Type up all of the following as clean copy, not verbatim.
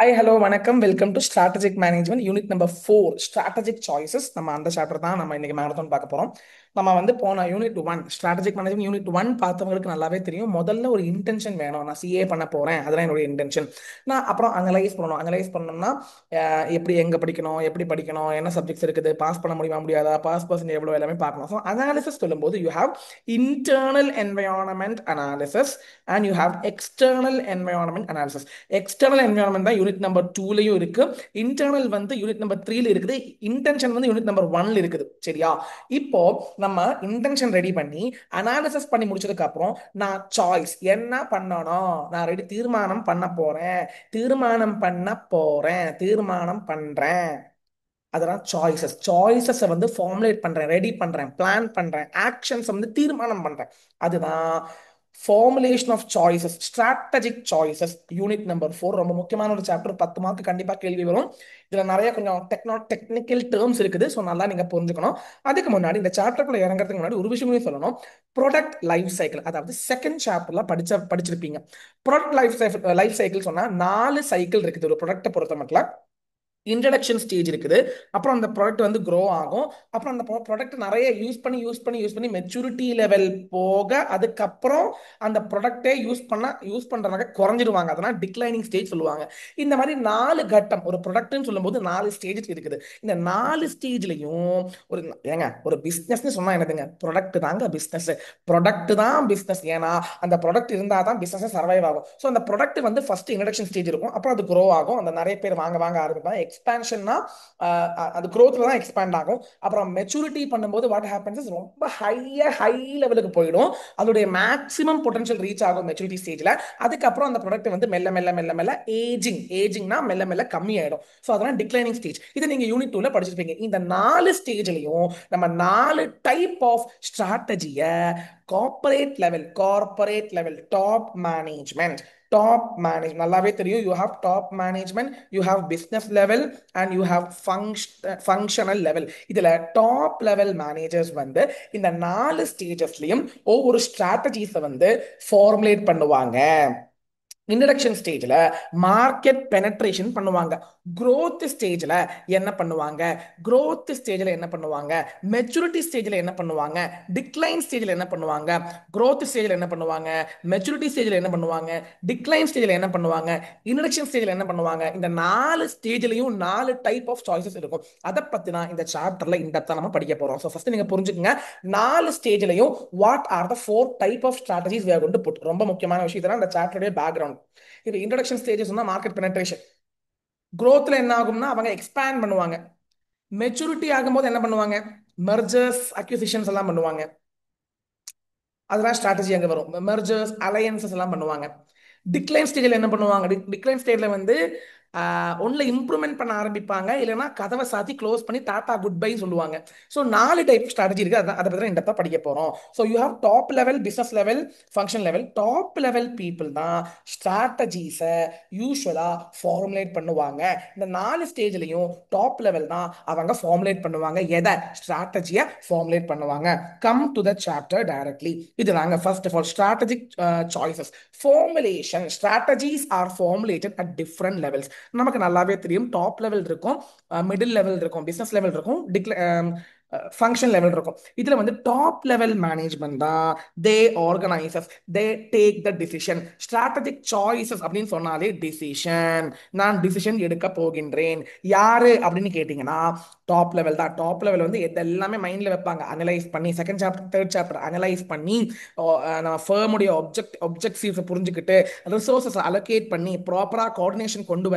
Hi hello வணக்கம் welcome to strategic management unit number 4 strategic choices. நம்ம அந்த chapter தான் நம்ம இன்னைக்கு மேரத்தான் பார்க்க போறோம். நம்ம போன யூனிட் 1 ஸ்ட்ராட்டஜிக் மேனேஜ்மெண்ட் யூனிட் 1 பார்த்தவங்களுக்கு நல்லாவே தெரியும். முதல்ல ஒரு இன்டென்ஷன் வேணும். நான் சிஏ பண்ண போறேன், அதெல்லாம் என்னோட இன்டென்ஷன். நான் அப்புறம் அனலைஸ் பண்ணணும்னா எப்படி எங்க படிக்கணும், எப்படி படிக்கணும், என்ன சப்ஜெக்ட்ஸ் இருக்குது, பாஸ் பண்ண முடியுமா முடியாதா, பாஸ் பர்சன்ட் எவ்வளோ, எல்லாமே பார்க்கணும். ஸோ அனாலிசிஸ் சொல்லும்போது you have internal என்வயான்மெண்ட் analysis and you have external என்வயான்மெண்ட் analysis. External என்வயான்மெண்ட் தான் யூனிட் நம்பர் 2லயும் இருக்கு. இன்டர்னல் யூனிட் நம்பர் 3ல இருக்குது. இன்டென்ஷன் யூனிட் நம்பர் 1ல இருக்குது. சரியா? இப்போ நம்ம இன்டென்ஷன் ரெடி பண்ணி அனாலிசிஸ் பண்ணி முடிச்சதுக்கு அப்புறம் நான் சாய்ஸ் என்ன பண்ணணும், நான் தீர்மானம் பண்ண போறேன், தீர்மானம் பண்றேன். அதெல்லாம் சாய்ஸஸ் ஃபார்முலேட் பண்றேன், ரெடி பண்றேன், பிளான் பண்றேன், ஆக்ஷன்ஸ் தீர்மானம் பண்றேன். அதுதான் formulation of choices, strategic choices. Unit number 4 ரொம்ப முக்கியமான ஒரு சாப்டர். 10 மார்க் கண்டிப்பா கேள்வி வரும். இதுல நிறைய கொஞ்சம் டெக்னிக்கல் டேர்ம்ஸ் இருக்குது. ஸோ நல்லா நீங்க புரிஞ்சுக்கணும். அதுக்கு முன்னாடி இந்த சாப்டர்க்குள்ள இறங்குறதுக்கு முன்னாடி ஒரு விஷயமே சொல்லணும். ப்ராடக்ட் லைஃப் சைக்கிள், அதாவது செகண்ட் சாப்டர்ல படிச்சிருப்பீங்க. ப்ராடக்ட் லைஃப் சைக்கிள் சொன்னா 4 சைக்கிள் இருக்குது ஒரு ப்ராடக்ட்டை பொறுத்த மட்டும். இன்ட்ரடக்ஷன் ஸ்டேஜ் இருக்குது. அப்புறம் அந்த ப்ராடக்ட் க்ரோ ஆகும். அப்புறம் அந்த ப்ராடக்ட் நிறைய யூஸ் பண்ணி மெச்சூரிட்டி லெவல் போக அதுக்கப்புறம் அந்த ப்ராடக்டே யூஸ் பண்றவங்க குறைஞ்சிருவாங்க. அதனால் டிக்ளைனிங் ஸ்டேஜ் சொல்லுவாங்க. இந்த மாதிரி 4 கட்டம் ஒரு ப்ராடக்ட்னு சொல்லும்போது 4 ஸ்டேஜ் இருக்குது. இந்த 4 ஸ்டேஜ்லயும் ஒரு ஒரு பிசினஸ்னு சொன்னா என்னதுங்க? ப்ராடக்ட் தாங்க பிசினஸ். ப்ராடக்ட் தான் பிசினஸ். ஏன்னா அந்த ப்ராடக்ட் இருந்தால் தான் பிசினஸ் சர்வைவ் ஆகும். ஸோ அந்த ப்ராடக்ட் ஃபர்ஸ்ட் இன்ட்ரடக்ஷன் ஸ்டேஜ் இருக்கும். அப்புறம் அது க்ரோ ஆகும். அந்த நிறைய பேர் வாங்க வாங்க ஆரம்பிப்பாங்க. எக்ஸ்பான்ஷன்னா அது growthல தான் எக்ஸ்பேண்ட் ஆகும். அப்புறம் மெச்சூரிட்டி பண்ணும்போது வாட் ஹேப்பன்ஸ் ரொம்ப ஹை லெவலுக்கு போயிடும். அதோடைய மேக்ஸிமம் பொட்டன்ஷியல் ரீச் ஆகும் மெச்சூரிட்டி ஸ்டேஜ்ல. அதுக்கப்புறம் அந்த ப்ராடக்ட் மெல்ல மெல்ல மெல்ல மெல்ல ஏஜிங்னா மெல்ல மெல்ல கம்மி ஆயிடும். ஸோ அதெல்லாம் டிக்ளைனிங் ஸ்டேஜ். இதை நீங்க யூனிட் 2ல படிச்சிருப்பீங்க. இந்த 4 ஸ்டேஜ்லயும் நம்ம 4 டைப் ஆஃப் ஸ்ட்ராட்டஜியை கார்பரேட் லெவல் டாப் மேனேஜ்மெண்ட் நல்லாவே தெரியும். You have top management, you have business level and you have functional level. இதுல டாப் லெவல் மேனேஜர்ஸ் இந்த 4 ஸ்டேஜஸ்லயும் ஒவ்வொரு ஸ்ட்ராட்டஜிஸை ஃபார்முலேட் பண்ணுவாங்க. இன்ட்ரடக்ஷன் ஸ்டேஜ்ல மார்க்கெட் பெனட்ரேஷன் பண்ணுவாங்க. growth ஸ்டேஜ்ல என்ன பண்ணுவாங்க, மெச்சூரிட்டி ஸ்டேஜ்ல என்ன பண்ணுவாங்க, டிக்ளைன் ஸ்டேஜ்ல என்ன பண்ணுவாங்க, growth ஸ்டேஜ்ல என்ன பண்ணுவாங்க, மெச்சூரிட்டி ஸ்டேஜ்ல என்ன பண்ணுவாங்க, டிக்ளைன் ஸ்டேஜ்ல என்ன பண்ணுவாங்க, இன்ட்ரடக்ஷன் ஸ்டேஜ்ல என்ன பண்ணுவாங்க. இந்த 4 ஸ்டேஜ்லயும் 4 டைப் ஆஃப் சாய்ஸஸ் இருக்கும். அதை பத்தி தான் இந்த சாப்டர்ல இன்டெப்தா நம்ம படிக்க போறோம். ஸோ ஃபர்ஸ்ட் நீங்க புரிஞ்சுக்கங்க, 4 ஸ்டேஜ்லயும் what are the 4 type of strategies we are going to put. ரொம்ப முக்கியமான விஷயம். இதெல்லாம் இந்த சாப்டருடைய பேக்ரவுண்ட். இப்போ இன்ட்ரடக்ஷன் ஸ்டேஜஸ் மார்க்கெட் பெனட்ரேஷன். growthல என்ன ஆகும்னா அவங்க எக்ஸ்பேண்ட் பண்ணுவாங்க. மெச்சூரிட்டி ஆகும்போது என்ன பண்ணுவாங்க, மெர்ஜர்ஸ் அக்யூசிஷன்ஸ் எல்லாம் பண்ணுவாங்க. அதெல்லாம் ஸ்ட்ராட்டஜி அங்கே வரும். மெர்ஜர்ஸ் அலையன்சஸ் எல்லாம் பண்ணுவாங்க. டிக்ளைன் ஸ்டேஜில் என்ன பண்ணுவாங்க, டிக்ளைன் ஸ்டேஜில் ஒன்றில் இம்ப்ரூவ்மெண்ட் பண்ண ஆரம்பிப்பாங்க, இல்லைன்னா கதவை சாத்தி க்ளோஸ் பண்ணி டாடா குட் பை சொல்லுவாங்க. ஸோ 4 டைப் ஸ்ட்ராட்டஜி இருக்கு. அதை பற்றி இந்த படிக்க போகிறோம். So you have top level, business level, function level. Top level people தான் ஸ்ட்ராட்டஜிஸை யூஸ்வலாக ஃபார்முலேட் பண்ணுவாங்க. இந்த 4 ஸ்டேஜ்லையும் டாப் லெவல் தான் அவங்க ஃபார்முலேட் பண்ணுவாங்க. எதை? ஸ்ட்ராட்டஜியை ஃபார்முலேட் பண்ணுவாங்க. Come to the chapter directly. இதுதாங்க first of all strategic choices. Formulation strategies are formulated at different levels. நமக்கு நல்லாவே தெரியும். டாப் லெவல் இருக்கும், மிடில் லெவல் இருக்கும், பிசினஸ் லெவல் இருக்கும், ஃபங்க்ஷன் லெவல் இருக்கும். இதுல டாப் லெவல் மேனேஜ்மெண்ட் தான் they organises, they take the decision. Strategic choices அப்படின்னு சொன்னாலே டிசிஷன். நான் டிசிஷன் எடுக்க போகின்றேன். யாரு அப்படின்னு கேட்டீங்கன்னா டாப் லெவல் தான். டாப் லெவல் எல்லாமே மைண்ட்ல வைப்பாங்க. அனலைஸ் பண்ணி second chapter third chapter analyse பண்ணி நம்ம ஃபர்முடைய ஒப்ஜெக்டிவ்ஸை புரிஞ்சுக்கிட்டு ரிசோர்ஸஸ் அலோகேட் பண்ணி ப்ராப்பராக கோஆர்டினேஷன் கொண்டு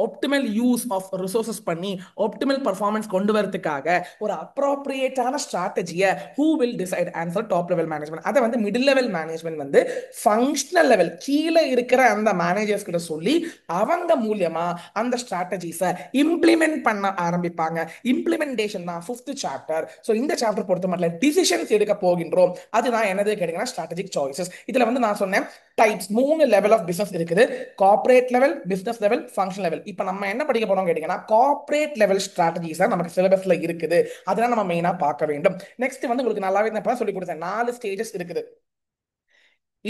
ஆப்டிமல் யூஸ் ஆஃப் ரிசோர்ஸஸ் பண்ணி ஆப்டிமல் பர்ஃபார்மன்ஸ் கொண்டு வரதுக்காக ஒரு அப்ரோப்ரியேட்டான ஸ்ட்ராட்டஜியை who will decide answer top level management. அதை middle level management functional level கீழே இருக்கிற அந்த மேனேஜர்ஸ் கிட்ட சொல்லி அவங்க மூலியமா அந்த ஸ்ட்ராட்டஜிஸை இம்ப்ளிமெண்ட் பண்ண ஆரம்பிப்பாங்க. இம்ப்ளிமெண்டேஷன் தான் 5th சாப்டர். ஸோ இந்த சாப்டர் பொறுத்த மட்டும் டிசிஷன்ஸ் எடுக்க போகின்றோம். அதுதான் என்னது கேட்டீங்கன்னா ஸ்ட்ராட்டஜிக் சாய்ஸஸ். இதுல நான் சொன்னேன் டைப்ஸ் 3 லெவல் ஆஃப் பிசினஸ் இருக்குது. Corporate level, business level, function level. இப்போ நம்ம என்ன படிக்க போறோம் கேட்டீங்கன்னா கார்ப்பரேட் லெவல் ஸ்ட்ராட்டஜிஸ் தான் நமக்கு சிலபஸ்ல இருக்குது. அதெல்லாம் நம்ம மெயினா பார்க்க வேண்டும். நெக்ஸ்ட் உங்களுக்கு நல்லாவே நான் சொல்லி கொடுத்தேன். 4 ஸ்டேஜஸ் இருக்குது.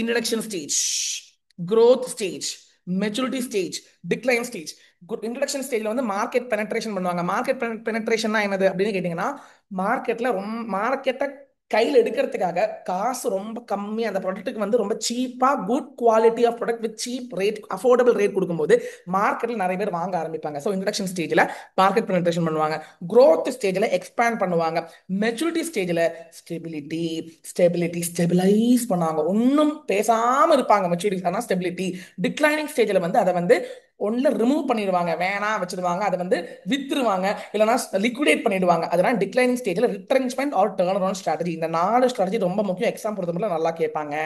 Introduction stage, growth stage, maturity stage, decline stage. Introduction ஸ்டேஜ்ல வந்து மார்க்கெட் பெனட்ரேஷன் பண்ணுவாங்க. மார்க்கெட் பெனட்ரேஷன்னா என்னது அப்படின்னு கேட்டீங்கன்னா, மார்க்கெட்டை கையில் எடுக்கிறதுக்காக காசு ரொம்ப கம்மி, அந்த ப்ராடக்ட்டுக்கு வந்து ரொம்ப சீப்பா good quality of product with cheap rate, affordable rate கொடுக்கும்போது மார்க்கெட்டில் நிறைய பேர் வாங்க ஆரம்பிப்பாங்க. ஸோ இன்ட்ரடக்ஷன் ஸ்டேஜில் மார்க்கெட் பெனட்ரேஷன் பண்ணுவாங்க. growth ஸ்டேஜில் எக்ஸ்பேண்ட் பண்ணுவாங்க. மெச்சூரிட்டி ஸ்டேஜில் ஸ்டெபிலைஸ் பண்ணுவாங்க. ஒன்றும் பேசாம இருப்பாங்க மெச்சூரிட்டி, ஆனால் ஸ்டெபிலிட்டி. டிக்ளைனிங் ஸ்டேஜில் வந்து அதை வந்து ஒன்னு ரிமூவ் பண்ணிடுவாங்க, வேணாம் வச்சிருவாங்க, அதை வந்து வித்துருவாங்க, இல்லைனா லிக்விடேட் பண்ணிடுவாங்க. அதெல்லாம் டிக்ளைனிங் ஸ்டேஜில் retrenchment or turn around strategy. இந்த 4 ஸ்ட்ராட்டஜி ரொம்ப முக்கியம். எக்ஸாம் பொறுத்த மட்டும் நல்லா கேட்பாங்க.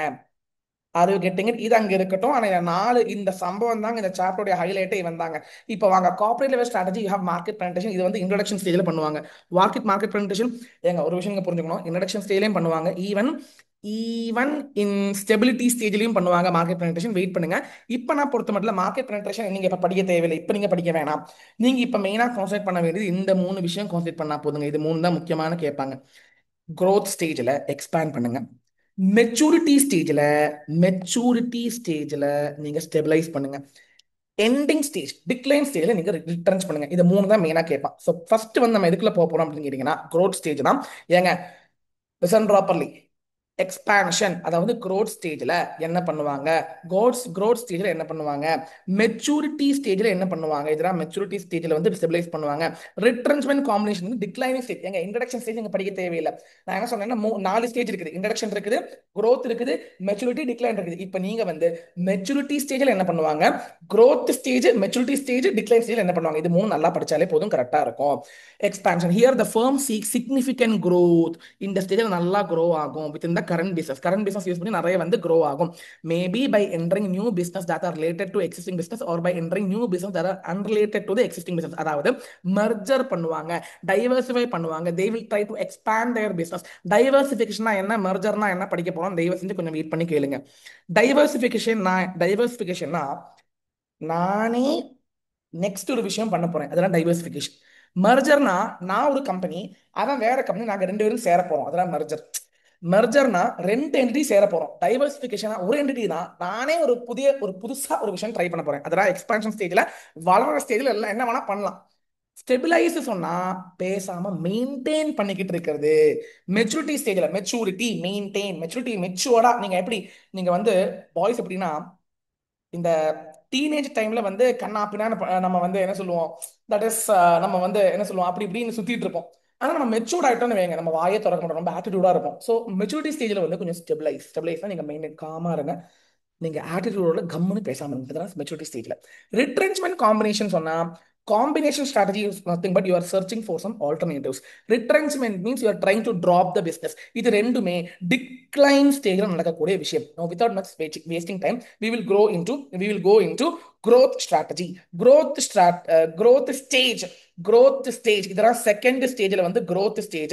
அது கெட்டிங்க இது அங்க இருக்கட்டும். ஆனா இந்த சம்பவம் தாங்க இந்த சாப்டருடைய ஹைலைட்டே வந்தாங்க. இப்போ வாங்க corporate level strategy. You have market penetration. இது வந்து இன்ட்ரோடக்ஷன் ஸ்டேஜ்ல பண்ணுவாங்க. மார்க்கெட் பெனட்ரேஷன் ஏங்க ஒரு விஷயம் நீங்க புரிஞ்சுக்கணும். இன்ட்ரோடக்ஷன் ஸ்டேஜ்லயும் பண்ணுவாங்க, ஈவன் ஈவன் இன் ஸ்டெபிலிட்டி ஸ்டேஜ்லயும் பண்ணுவாங்க மார்க்கெட் பெனட்ரேஷன். வெயிட் பண்ணுங்க. இப்போ நான் பொறுத்த மட்டும் மார்க்கெட் பெனட்ரேஷன் நீங்க இப்ப படிக்க தேவையில்லை, இப்போ நீங்க படிக்க வேணாம். நீங்க இப்ப மெயினா கான்சென்ட்ரேட் பண்ண வேண்டியது இந்த 3 விஷயம் கான்சென்ட்ரேட் பண்ணா போதுங்க. இது 3 தான் முக்கியமான கேட்பாங்க. growth ஸ்டேஜில் எக்ஸ்பேண்ட் பண்ணுங்க. மெச்சூரிட்டி ஸ்டேஜில் நீங்க ஸ்டெபிலைஸ் பண்ணுங்க. எண்டிங் ஸ்டேஜ் டிக்ளைன் ஸ்டேஜ்ல நீங்க ரிட்டர்ன்ஸ் பண்ணுங்க. இது 3 தான் மெயினா கேட்பான். ஸோ ஃபர்ஸ்ட் வந்து நம்ம எதுக்குள்ள போக போறோம் அப்படின்னு கேட்டீங்கன்னா, growth ஸ்டேஜ் தான். ஏங்க லிசன் ப்ராப்பர்லி. எக்ஸ்பான்ஷன் அதாவது growth ஸ்டேஜ்ல என்ன பண்ணுவாங்க, growth ஸ்டேஜ்ல என்ன பண்ணுவாங்க, மெச்சூரிட்டி ஸ்டேஜ்ல என்ன பண்ணுவாங்க, இதெல்லாம் மெச்சூரிட்டி ஸ்டேஜ்ல வந்து ஸ்டெபிலைஸ் பண்ணுவாங்க. ரிட்ரென்ச்மெண்ட் காம்பினேஷன் வந்து டிக்ளைனிங் ஸ்டேஜ். எங்க இன்ட்ரடக்ஷன் ஸ்டேஜ் நீங்க படிக்க தேவையில்லை. நான் என்ன சொன்னேன்னா 4 ஸ்டேஜ் இருக்குது. இன்ட்ரடக்ஷன் இருக்குது, growth இருக்குது, மெச்சூரிட்டி, டிக்ளைன் இருக்குது. இப்போ நீங்க வந்து மெச்சூரிட்டி ஸ்டேஜ்ல என்ன பண்ணுவாங்க, growth stage, maturity stage, decline stage என்ன பண்ணுவாங்க, இது 3 நல்லா படிச்சாலே போதும், கரெக்டா இருக்கும். Expansion here the firm seeks significant growth. இந்த ஸ்டேஜில் நல்லா க்ரோ ஆகும் வித் இந்த கரண்ட் பிசினஸ் யூஸ் பண்ணி நிறைய வந்து க்ரோ ஆகும். Maybe by entering new business that are related to existing business or by entering new business that are unrelated to the existing business. அதாவது மர்ஜர் பண்ணுவாங்க, டைவர்சிஃபை பண்ணுவாங்க. They will try to expand their business. டைவர்சிஃபிகேஷனா என்ன, மர்ஜர்னா என்ன படிக்க போறோம், தயவு செஞ்சு கொஞ்சம் வெயிட் பண்ணி கேளுங்க. டைவர்சிஃபிகேஷன்னா நானே நெக்ஸ்ட் ஒரு விஷயம் பண்ண போறேன், அதெல்லாம் டைவர்சிஃபிகேஷன். மர்ஜர்னா நான் ஒரு கம்பெனி, அதான் வேற கம்பெனி, நாங்க 2 பேரும் சேர போறோம், அதெல்லாம் மர்ஜர். மெர்ஜர்னா 2 என்டிட்டி சேர போறோம். டைவர்சிஃபிகேஷனா ஒரு என்டிட்டி தான், நானே புதுசா ஒரு விஷயம் ட்ரை பண்ண போறேன். அதெல்லாம் எக்ஸ்பான்ஷன் ஸ்டேஜ்ல, வளர ஸ்டேஜ்ல எல்லாம் என்ன வேணா பண்ணலாம். ஸ்டெபிலைஸ் சொன்னா பேசாம மெயின்டைன் பண்ணிக்கிட்டு இருக்கிறது. மெச்சூரிட்டி ஸ்டேஜ்ல மெச்சூரிட்டி மெச்சூர்டா நீங்க எப்படி, நீங்க வந்து பாய்ஸ் எப்படின்னா இந்த டீனேஜ் டைம்ல வந்து கண்ணா பின்னான்னு நம்ம வந்து என்ன சொல்லுவோம், தட் இஸ் நம்ம வந்து என்ன சொல்லுவோம், அப்படி இப்படின்னு சுத்திட்டு இருப்போம். ஆனா நம்ம மெச்சூர்ட் ஆயிட்டோம்னு வைங்க, நம்ம வாயை திறக்க மாட்டோம், ரொம்ப ஆட்டிடியூடா இருப்போம். ஸோ மெச்சூரிட்டி ஸ்டேஜ்ல வந்து கொஞ்சம் ஸ்டெபிலைஸ்னா நீங்க மெயின் காமா இருங்க, நீங்க ஆட்டிடியூடோட கம்முன்னு பேசாம இருங்க. அதெல்லாம் மெச்சூரிட்டி ஸ்டேஜ்ல. ரிட்ரென்ச்மெண்ட் காம்பினேஷன் சொன்னா, combination strategy is nothing but you are searching for some alternatives. Retrenchment means you are trying to drop the business. இது ரெண்டுமே டிக்ளைன் ஸ்டேஜ்ல நடக்கக்கூடிய விஷயம். Now without much wasting time, we will go into growth strategy. growth stage இதெல்லாம் second ஸ்டேஜ்ல வந்து growth stage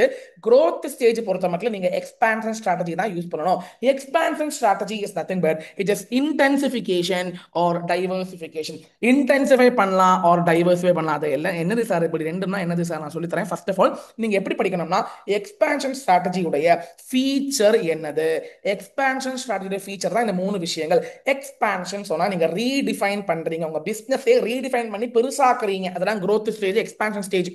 பொறுத்த மட்டும் நீங்க எக்ஸ்பான்ஷன் ஸ்ட்ராட்டஜி தான் யூஸ் பண்ணணும். Expansion strategy is nothing but it is intensification or diversification. Intensify பண்ணலாம் ஆர் டைவர்சிஃபை பண்ணலாம். அது எல்லாம் என்னது சார், இப்படி ரெண்டுனா என்னது சார், நான் சொல்லி தரேன். ஃபர்ஸ்ட் ஆஃப் ஆல் நீங்க எப்படி படிக்கணும்னா, எக்ஸ்பான்ஷன் ஸ்ட்ராட்டஜியுடைய ஃபீச்சர் என்னது, எக்ஸ்பான்ஷன் ஸ்ட்ராட்டஜியோட ஃபீச்சர் தான் இந்த 3 விஷயங்கள். எக்ஸ்பான்ஷன் சொன்னா நீங்க ரீடிஃபைன் பண்றீங்க, உங்க பிசினஸே ரீடிஃபைன் பண்ணி பெருசாக்குறீங்க, அதெல்லாம் growth stage, expansion stage.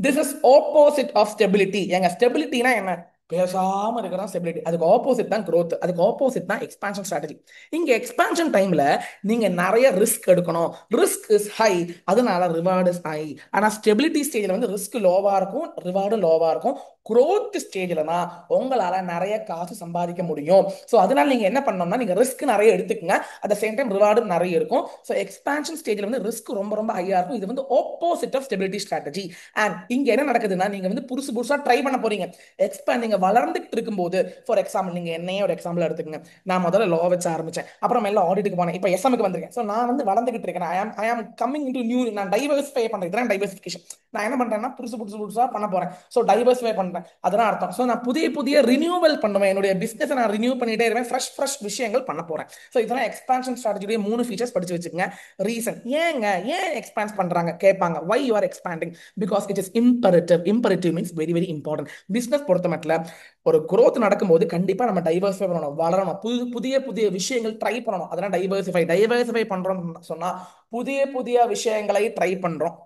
This is opposite of stability. எங்க ஸ்டெபிலிட்டினா என்ன, பேசாம இருக்கிறதா ஸ்டெபிலிட்டி. அதுக்கு ஆப்போசிட் தான் growth, அதுக்கு ஆப்போசிட் தான் எக்ஸ்பான்ஷன் ஸ்ட்ராட்டஜி. இங்க எக்ஸ்பான்ஷன் டைம்ல நீங்க நிறைய ரிஸ்க் எடுக்கணும், ரிஸ்க் இஸ் ஹை, அதனால ரிவார்டு இஸ் ஹை. ஆனா ஸ்டெபிலிட்டி ஸ்டேஜ்ல வந்து ரிஸ்க் லோவா இருக்கும், ரிவார்டு லோவா இருக்கும். growth ஸ்டேஜ்ல தான் உங்களால நிறைய காசு சம்பாதிக்க முடியும். ஸோ அதனால நீங்க என்ன பண்ணணும்னா, நீங்க ரிஸ்க் நிறைய எடுத்துக்கங்க, அட் சேம் டைம் ரிவார்டும் நிறைய இருக்கும். ஸோ எக்ஸ்பான்ஷன் ஸ்டேஜ்ல வந்து ரிஸ்க் ரொம்ப ரொம்ப ஹையா இருக்கும். இது வந்து opposite of stability strategy. And இங்க என்ன நடக்குதுன்னா, நீங்க வந்து புதுசா ட்ரை பண்ண போறீங்க. நீங்க வளர்ந்துட்டு இருக்கும்போது, ஃபார் எக்ஸாம்பிள் நீங்க என்னையே ஒரு எக்ஸாம்பிள் எடுத்துக்கங்க. நான் முதல்ல லா வச்சு ஆரம்பிச்சேன், அப்புறம் எல்லாம் ஆடிட்டுக்கு போனேன், இப்போ எஸ்எம்க்கு வந்திருக்கேன். ஸோ நான் வந்து வளர்ந்துகிட்டு இருக்கேன். ஐ ஆம் கம்மிங் இன்டு நியூ, நான் டைவர்சிஃபை பண்றேன். இதுதான் டைவர்சிஃபிகேஷன். நான் என்ன பண்றேன்னா புதுசா பண்ண போறேன். ஸோ டைவர்சிஃபை பண்றேன். பண்றேன், அதான் அர்த்தம். ஸோ நான் புதிய புதிய ரினியூவல் பண்ணுவேன், என்னுடைய பிசினஸ் நான் ரினியூ பண்ணிட்டே இருப்பேன், ஃப்ரெஷ் ஃப்ரெஷ் விஷயங்கள் பண்ண போறேன். ஸோ இதெல்லாம் எக்ஸ்பான்ஷன் ஸ்ட்ராட்டஜியுடைய 3 ஃபீச்சர்ஸ் படிச்சு வச்சுக்கோங்க. ரீசன் ஏங்க ஏன் எக்ஸ்பாண்ட் பண்றாங்க கேட்பாங்க. Why you are expanding? Because it is imperative. Imperative means very very important. Business பொறுத்த மட்டும் ஒரு growth நடக்கும்போது கண்டிப்பா நம்ம டைவர்சிஃபை பண்ணணும், வளரணும், புதிய புதிய விஷயங்கள் ட்ரை பண்ணணும். அதெல்லாம் டைவர்சிஃபை. டைவர்சிஃபை பண்றோம்னு சொன்னா புதிய புதிய விஷயங்களை ட்ரை பண்றோம்.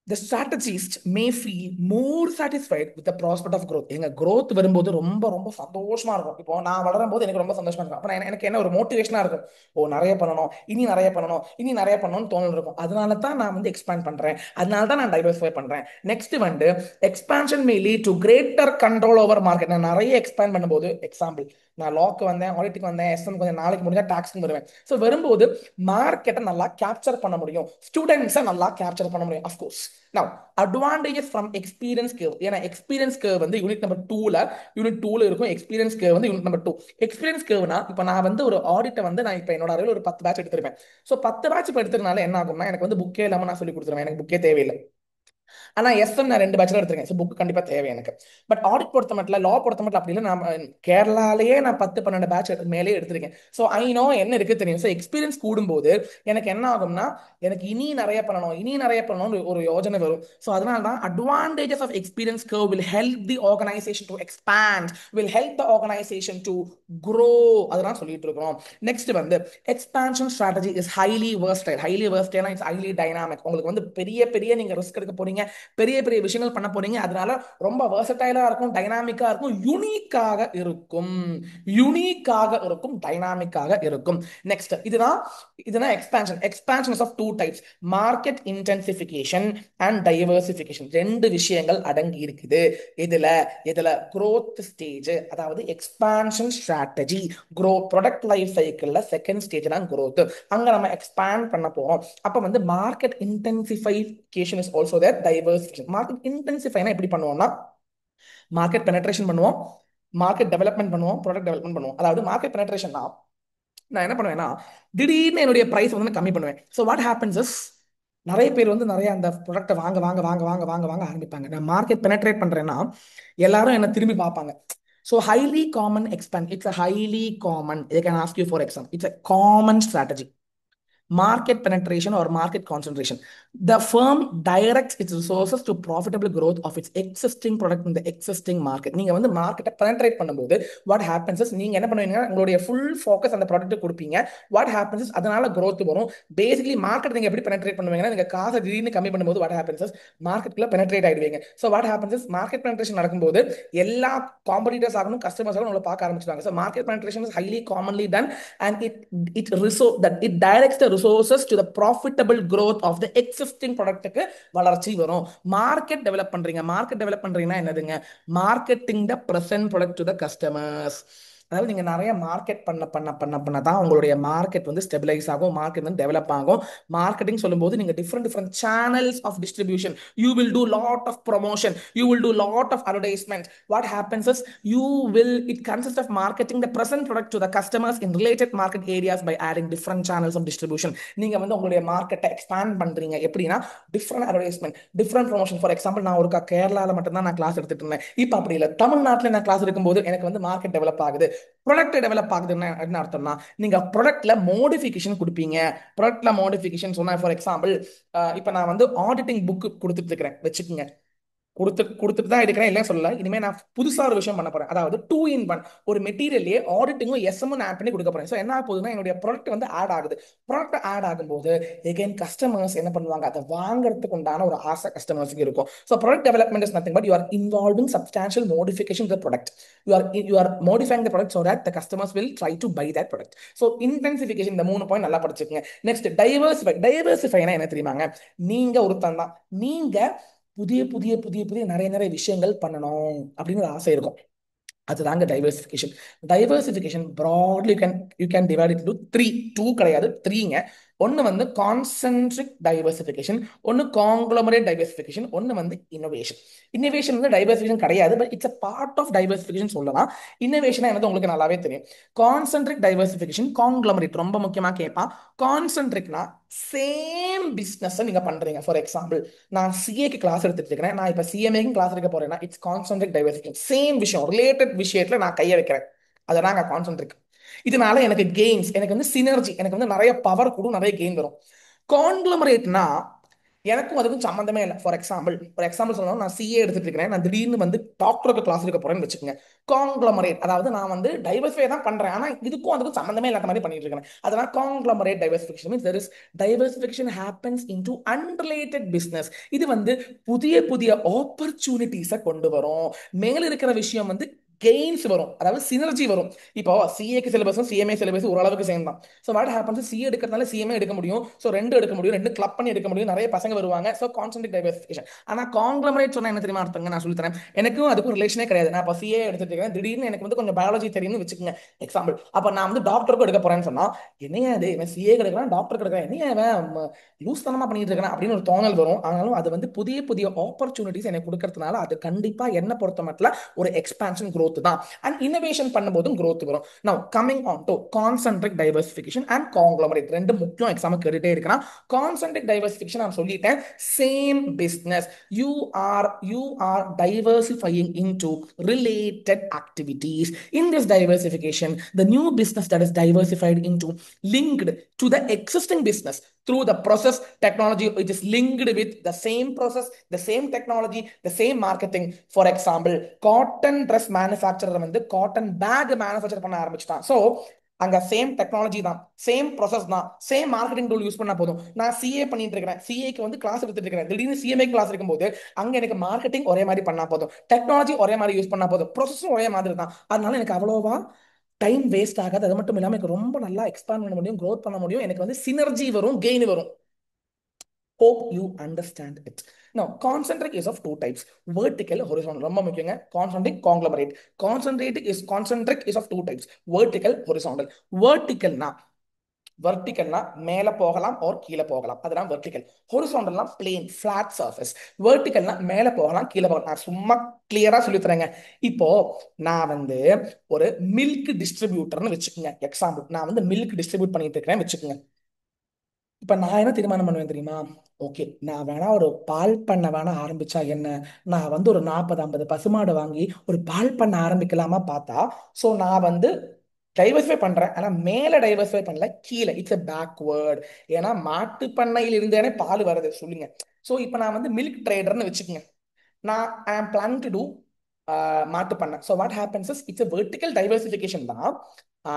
The strategist may feel more satisfied with the prospect of growth. எங்க growth வரும்போது ரொம்ப ரொம்ப சந்தோஷமா இருக்கும். இப்போ நான் வளரும் போது எனக்கு ரொம்ப சந்தோஷமா இருக்கும். அப்ப எனக்கு என்ன ஒரு மோட்டிவேஷனா இருக்கும், ஓ நிறைய பண்ணணும், இனி நிறைய பண்ணணும், இனி நிறைய பண்ணணும்னு தோணல் இருக்கும். அதனால தான் நான் வந்து எக்ஸ்பேண்ட் பண்றேன், அதனால தான் நான் டைவர்சிஃபை பண்றேன். நெக்ஸ்ட் வந்து expansion May lead to greater control over market. நான் நிறைய எக்ஸ்பேண்ட் பண்ணும்போது, எக்ஸாம்பிள் நான் லாக்கு வந்தேன், ஆடிட்டுக்கு வந்தேன், எஸ்எம் கொஞ்சம் நாளைக்கு முடிஞ்சா டாக்ஸ்க்கு வருவேன். ஸோ வரும்போது மார்க்கெட்டை நல்லா கேப்சர் பண்ண முடியும், ஸ்டூடெண்ட்ஸை நல்லா கேப்சர் பண்ண முடியும். Of course now advantages from experience curve. ஏன்னா எக்ஸ்பீரியன்ஸ் கர்வ் வந்து யூனிட் 2ல இருக்கும். எக்ஸ்பீரியன்ஸ் கர்வ் வந்து யூனிட் 2. எக்ஸ்பீரியன்ஸ் கர்வ்னா இப்போ நான் வந்து ஒரு ஆடிட்டை வந்து நான் இப்போ என்னோட அறிவில் ஒரு 10 பேட்ச் எடுத்திருப்பேன். ஸோ 10 பேட்ச் இப்போ எடுத்ததுனால என்ன ஆகும்னா எனக்கு வந்து புக்கே இல்லாமல் நான் சொல்லி கொடுத்துருவேன், எனக்கு புக்கே தேவையில்லை. ஆனா எஸ்எம் நான் 2 பேட்ச்ல எடுத்திருக்கேன். ஸோ புக் கண்டிப்பா தேவை எனக்கு. பட் ஆடிட் பொறுத்த மட்டும், லா பொறுத்த மட்டும் அப்படி இல்லை. நான் கேரளாலேயே நான் 10 12 பேட்ச் மேலே எடுத்திருக்கேன். ஸோ ஐ நோ என்ன இருக்கு தெரியும். ஸோ எக்ஸ்பீரியன்ஸ் கூடும்போது எனக்கு என்ன ஆகும்னா, எனக்கு இனி நிறைய பண்ணணும், இனி நிறைய பண்ணணும்னு ஒரு யோஜனை வரும். ஸோ அதனால தான் advantages of experience curve will help the organization to expand, will help the organization to grow. அதெல்லாம் சொல்லிட்டு இருக்கிறோம். நெக்ஸ்ட் வந்து expansion strategy is highly versatile. Highly வெர்ஸ்டைல்னா இட்ஸ் ஹைலி டைனாமிக். உங்களுக்கு வந்து பெரிய பெரிய நீங்க ரிஸ்க் எடுக்க போறீங்க, பெரிய பெரிய விஷயங்கள் பண்ண போறீங்க. அதனால ரொம்ப வெர்சடைலா இருக்கும், டைனாமிக்கா இருக்கும், யூனிக்காக இருக்கும், டைனாமிக்காக இருக்கும். நெக்ஸ்ட் இதுதான் expansion of 2 types: market intensification and diversification. 2 விஷயங்கள் அடங்கி இருக்குது இதுல. growth ஸ்டேஜ், அதாவது எக்ஸ்பான்ஷன் ஸ்ட்ராட்டஜி, ப்ராடக்ட் லைஃப் சைக்கிள்ல செகண்ட் ஸ்டேஜ் தான் growth. அங்க நம்ம எக்ஸ்பேண்ட் பண்ண போறோம். அப்ப வந்து market intensification is also there. Diversification. Market இன்டென்சிஃபைனா எப்படி பண்ணுவோம்னா, மார்க்கெட் பெனட்ரேஷன் பண்ணுவோம், மார்க்கெட் டெவலப்மெண்ட் பண்ணுவோம், ப்ராடக்ட் டெவலப்மெண்ட் பண்ணுவோம். அதாவது மார்க்கெட் பெனட்ரேஷன்னா நான் என்ன பண்ணுவேன்னா, திடீர்னு என்னுடைய பிரைஸ் வந்து கம்மி பண்ணுவேன். ஸோ வாட் ஹேப்பன்ஸ் இஸ், நிறைய பேர் வந்து நிறைய அந்த ப்ராடக்ட்டை வாங்க வாங்க வாங்க வாங்க வாங்க வாங்க ஆரம்பிப்பாங்க. நான் மார்க்கெட் பெனட்ரேட் பண்றேன்னா எல்லாரும் என்ன திரும்பி பார்ப்பாங்க. So highly common expand. It's a highly common. They can ask you for example. It's a common strategy. Market penetration or market concentration. The firm directs its resources to profitable growth of its existing product in the existing market. நீங்க வந்து மார்க்கெட்டை penetrate பண்ணும்போது what happens is, நீங்க என்ன பண்ணுவீங்க, உங்களுடைய full focus அந்த product கொடுப்பீங்க. what happens is அதனால growth வரும். பேசிக்கலி மார்க்கெட் நீங்க எப்படி penetrate பண்ணுவீங்கன்னா, நீங்க காசை திடீர்னு கம்மி பண்ணும்போது what happens is மார்க்கெட்ல penetrate ஆயிடுவீங்க. so what happens is market penetration நடக்கும்போது எல்லா காம்படிட்டர்ஸ் ஆகணும், கஸ்டமர்ஸ் ஆகணும் உங்களை பார்க்க ஆரம்பிச்சிருவாங்க. so market penetration is highly commonly done, and it directs the resources to the profitable growth of the existing product. வளர்ச்சி வரும். மார்க்கெட் டெவலப் பண்றீங்கன்னா என்னதுங்க, marketing the present product to the customers. அதாவது நீங்க நிறைய மார்க்கெட் பண்ண பண்ண பண்ண பண்ண தான் உங்களுடைய மார்க்கெட் வந்து ஸ்டெபிலைஸ் ஆகும், மார்க்கெட் வந்து டெவலப் ஆகும். மார்க்கெட்டிங் சொல்லும்போது நீங்க different channels of distribution, you will do lot of promotion, you will do lot of advertisement. What happens is it consists of marketing the present product to the customers in related market areas by adding different channels of distribution. நீங்க வந்து உங்களுடைய மார்க்கெட்டை expand பண்றீங்க எப்படின்னா, different advertisement, different promotion. For example, நான் ஒரு கேரளாவில் மட்டும்தான் நான் கிளாஸ் எடுத்துட்டு இருந்தேன். இப்போ அப்படி இல்லை, தமிழ்நாட்டில் நான் கிளாஸ் எடுக்கும்போது எனக்கு வந்து மார்க்கெட் டெவலப் ஆகுது, ப்ராடக்ட் டெவலப் ஆகுதுன்னு என்ன அர்த்தம்னா, நீங்க ப்ராடக்ட்ல மோடிஃபிகேஷன் கொடுப்பீங்க. ப்ராடக்ட்ல மோடிஃபிகேஷன் சொன்னா, ஃபார் எக்ஸாம்பிள் இப்போ நான் வந்து ஆடிட்டிங் புக் கொடுத்துட்டு இருக்கிறேன் வச்சுக்கோங்க. கொடுத்துட்டு தான் எடுக்கிறேன், இல்லை சொல்லல. இனிமேல் நான் புதுசாக ஒரு விஷயம் பண்ண போறேன். அதாவது 2 in 1 ஒரு மெட்டீரியலே ஆடிட்டிங்கும் எஸ்எம்மும் ஆட் பண்ணி கொடுக்க போறேன். ஸோ என்ன போகுதுன்னா, என்னுடைய ப்ராடக்ட் வந்து ஆட் ஆகுது. ப்ராடக்ட் ஆட் ஆகும்போது எகைன் கஸ்டமர்ஸ் என்ன பண்ணுவாங்க, அதை வாங்குறதுக்கு உண்டான ஒரு ஆசை கஸ்டமர்ஸுக்கு இருக்கும். So product development is nothing but you are involving substantial modification the product. You are modifying the product so that the customers will try to buy that product. So intensification, இந்த 3 point நல்லா படிச்சுக்கங்க. Next டைவர்சிஃபைனா என்ன தெரியுமாங்க, நீங்க ஒருத்தன் தான், நீங்க புதிய புதிய புதிய புதிய நிறைய விஷயங்கள் பண்ணணும் அப்படின்னு ஒரு ஆசை இருக்கும். அதுதாங்க diversification. Diversification broadly you can divide it to 3. 2 கிடையாது, 3ங்க. ஒன்று வந்து கான்சென்ட்ரிக் டைவர்சிஃபிகேஷன், ஒன்று காங்க்ளோமரேட் டைவர்சிஃபிகேஷன், ஒன்று வந்து இன்னோவேஷன். இன்னோவேஷன் வந்து டைவர்சிஃபிகேஷன் கிடையாது, but it's a part of diversification சொல்லலாம். இன்னோவேஷன் வந்து உங்களுக்கு நல்லாவே தெரியும். கான்சென்ட்ரிக் டைவர்சிஃபிகேஷன், காங்க்ளோமரேட் ரொம்ப முக்கியமாக கேட்பான். கான்சென்ட்ரிக்னா சேம் பிஸ்னஸ் நீங்க பண்றீங்க. ஃபார் எக்ஸாம்பிள், நான் சிஏக்கு கிளாஸ் எடுத்துட்டு இருக்கிறேன், நான் இப்போ சிஎம்ஏக்கு கிளாஸ் எடுக்க போறேன்னா இட்ஸ் கான்சென்ட்ரிக் டைவர்சிஃபிகேஷன். சேம் விஷயம், ரிலேட்டட் விஷயத்துல நான் கையை வைக்கிறேன், அதனாங்க கான்சென்ட்ரிக். இதனால எனக்கு கெயின்ஸ், எனக்கு வந்து சினர்ஜி, எனக்கு வந்து நிறைய பவர் கூட நிறைய கெயின் வரும். கான்க்ளமரேட்னா எனக்கும் அதுக்கும் சம்மந்தமே இல்லை. ஃபார் எக்ஸாம்பிள் சொல்லணும், நான் சிஏ எடுத்துட்டு இருக்கிறேன், நான் திடீர்னு வந்து டாக்டருக்கு கிளாஸ் எடுக்க போறேன்னு வச்சுக்கோங்க. கான்க்ளமரேட் அதாவது நான் வந்து டைவர்சிஃபை தான் பண்றேன், ஆனா இதுக்கும் அதுக்கும் சம்மந்தமே இல்லாத மாதிரி பண்ணிட்டு இருக்கேன். அதனால conglomerate diversification means there is diversification happens into unrelated business. இது வந்து புதிய புதிய ஆப்பர்ச்சுனிட்டிஸை கொண்டு வரும். மேல இருக்கிற விஷயம் வந்து கெயின்ஸ் வரும், அதாவது சினர்ஜி வரும். இப்போ சிஏக்கு சிலபஸும் சிஎம்ஏ சிலபஸ் ஓரளவுக்கு சேம் தான். ஸோ வாட் ஹேப்பன்ஸ், சிஏ எடுக்கிறதுனால சிஎம்ஏ எடுக்க முடியும், ஸோ ரெண்டு எடுக்க முடியும், ரெண்டு கிளப் பண்ணி எடுக்க முடியும், நிறைய பசங்க வருவாங்க. So concentric diversification. ஆனால் காங்க்ளமரேட் சொன்னா என்ன தெரியுமா அர்த்தங்க, நான் சொல்லித்தரேன். எனக்கும் அதுக்கும் ரிலேஷனே கிடையாது. நான் இப்போ சிஏ எடுத்துட்டு இருக்கேன், திடீர்னு எனக்கு வந்து கொஞ்சம் பயாலஜி தெரியும்னு வச்சுக்கோங்க எக்ஸாம்பிள். அப்போ நான் வந்து டாக்டருக்கும் எடுக்க போறேன்னு சொன்னா, என்னையா இது இவன் சிஏ எடுக்கிறான் டாக்டருக்கு எடுக்கிறான், என்னையா இவன் லூஸ் தனமா பண்ணிட்டு இருக்கான் அப்படின்னு ஒரு தோணல் வரும். ஆனாலும் அது வந்து புதிய புதிய ஆப்பர்ச்சுனிட்டிஸ் எனக்கு கொடுக்கறதுனால அது கண்டிப்பா என்ன பொறுத்த மட்டும் ஒரு எக்ஸ்பான்ஷன் growth தான். அண்ட் இன்னோவேஷன் பண்ணும்போதும் growth வரும். Now coming on to concentric diversification and conglomerate, ரெண்டு முக்கியம் எக்ஸாம் கேட்டுட்டே இருக்கிறான். concentric diversification நான் சொல்லிட்டேன், same business, you are diversifying into related activities. In this diversification, the new business that is diversified into linked to the existing business through the process technology which is linked with the same process, the same technology, the same marketing. For example, cotton dress manufacturer வந்து cotton back manufacture பண்ண ஆரம்பிச்சிட்டான். So அங்க same technology தான், same process தான், same marketing tool use பண்ணா போதும். நான் CA பண்ணிட்டு இருக்கிறேன், சிஏக்கு வந்து கிளாஸ் எடுத்துட்டு இருக்கிறேன், திடீர்னு சிஎம்ஏ கிளாஸ் இருக்கும்போது அங்க எனக்கு மார்க்கெட்டிங் ஒரே மாதிரி பண்ணா போதும், டெக்னாலஜி ஒரே மாதிரி யூஸ் பண்ணா போதும், ப்ராசஸும் ஒரே மாதிரி தான். அதனால எனக்கு அவ்வளோவா டைம் வேஸ்ட் ஆகாது. அது மட்டும் இல்லாமல் எனக்கு ரொம்ப நல்லா எக்ஸ்பேண்ட் பண்ண முடியும், க்ரோத் பண்ண முடியும், எனக்கு வந்து சினர்ஜி வரும், கெயின் வரும். Hope you understand it. Now, concentric is of two types: vertical, horizontal. ரொம்ப முக்கியங்க, concentric, conglomerate. Concentric is of two types: vertical, horizontal. Verticalனா வெர்டிகல்னா மேல போகலாம் or கீழே போகலாம், அதுதான் வெர்டிகல். ஹொரிசாண்டல்னா பிளேன் ஃபிளாட் சர்ஃபேஸ். வெர்டிகல்னா மேல போகலாம் கீழே போகலாம். நான் சும்மா கிளியரா சொல்லி தரேங்க. இப்போ நான் வந்து ஒரு மில்க் டிஸ்ட்ரிபியூட்டர்னு வச்சுக்கோங்க எக்ஸாம்பிள், நான் வந்து மில்க் டிஸ்ட்ரிபியூட் பண்ணிட்டு இருக்கிறேன் வச்சுக்கோங்க. இப்ப நான் என்ன தீர்மானம் பண்ணுவேன் தெரியுமா, ஓகே நான் வேணா ஒரு பால் பண்ண வேணா ஆரம்பிச்சா என்ன, நான் வந்து ஒரு 40-50 பசுமாடு வாங்கி ஒரு பால் பண்ண ஆரம்பிக்கலாமா பார்த்தா, ஸோ நான் வந்து டைவர்சிஃபை பண்றேன், ஆனா மேல டைவர்சிஃபை பண்ணல, கீழே. It's a backward. ஏன்னா மாட்டு பண்ணையில் இருந்தேனே பால் வருது சொல்லுங்க. ஸோ இப்போ நான் வந்து மில்க் ட்ரேடர்னு வச்சுக்கோங்க, நான் ஐ ஆம் பிளான் டு டூ மாட்டு பண்ண. So what happens is it's vertical diversification தான்,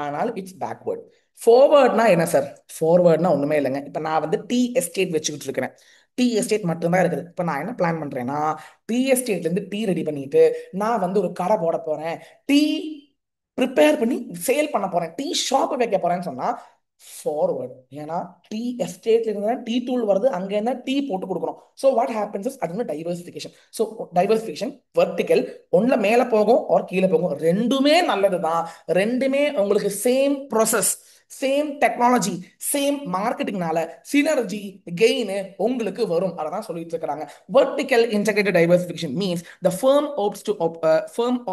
ஆனால் இட்ஸ் பேக்வேர்ட். ஃபார்வர்ட்னா என்ன சார், ஃபார்வர்ட்னா ஒண்ணுமே இல்லைங்க. இப்போ நான் வந்து டீ எஸ்டேட் வச்சுக்கிட்டு இருக்கிறேன், டீ எஸ்டேட் மட்டும்தான் இருக்குது. இப்போ நான் என்ன பிளான் பண்றேன்னா, டீ எஸ்டேட்ல இருந்து டீ ரெடி பண்ணிட்டு நான் வந்து ஒரு கடை போட போறேன், டீ ப்ரிப்பேர் பண்ணி சேல் பண்ண போறேன், டீ ஷாப் வைக்க போறேன்னு சொன்னா ஃபார்வர்ட். ஏன்னா டீ எஸ்டேட்ல இருந்தா டீ தூள் வருது, அங்க இருந்தா டீ போட்டு கொடுக்கணும். ஸோ வாட் ஹேப்பன்ஸ் இஸ் அது வந்து டைவர்சிஃபிகேஷன். ஸோ டைவர்சிஃபிகேஷன் வெர்டிக்கல், ஒன்ல மேல போகும் ஒரு கீழே போகும், ரெண்டுமே நல்லதுதான். ரெண்டுமே உங்களுக்கு same process, same technology, same மார்க்கெட்டிங்னால சினர்ஜி கெயின் உங்களுக்கு வரும். அதான் சொல்லிட்டு இருக்காங்க. Vertical integrated diversification means the firm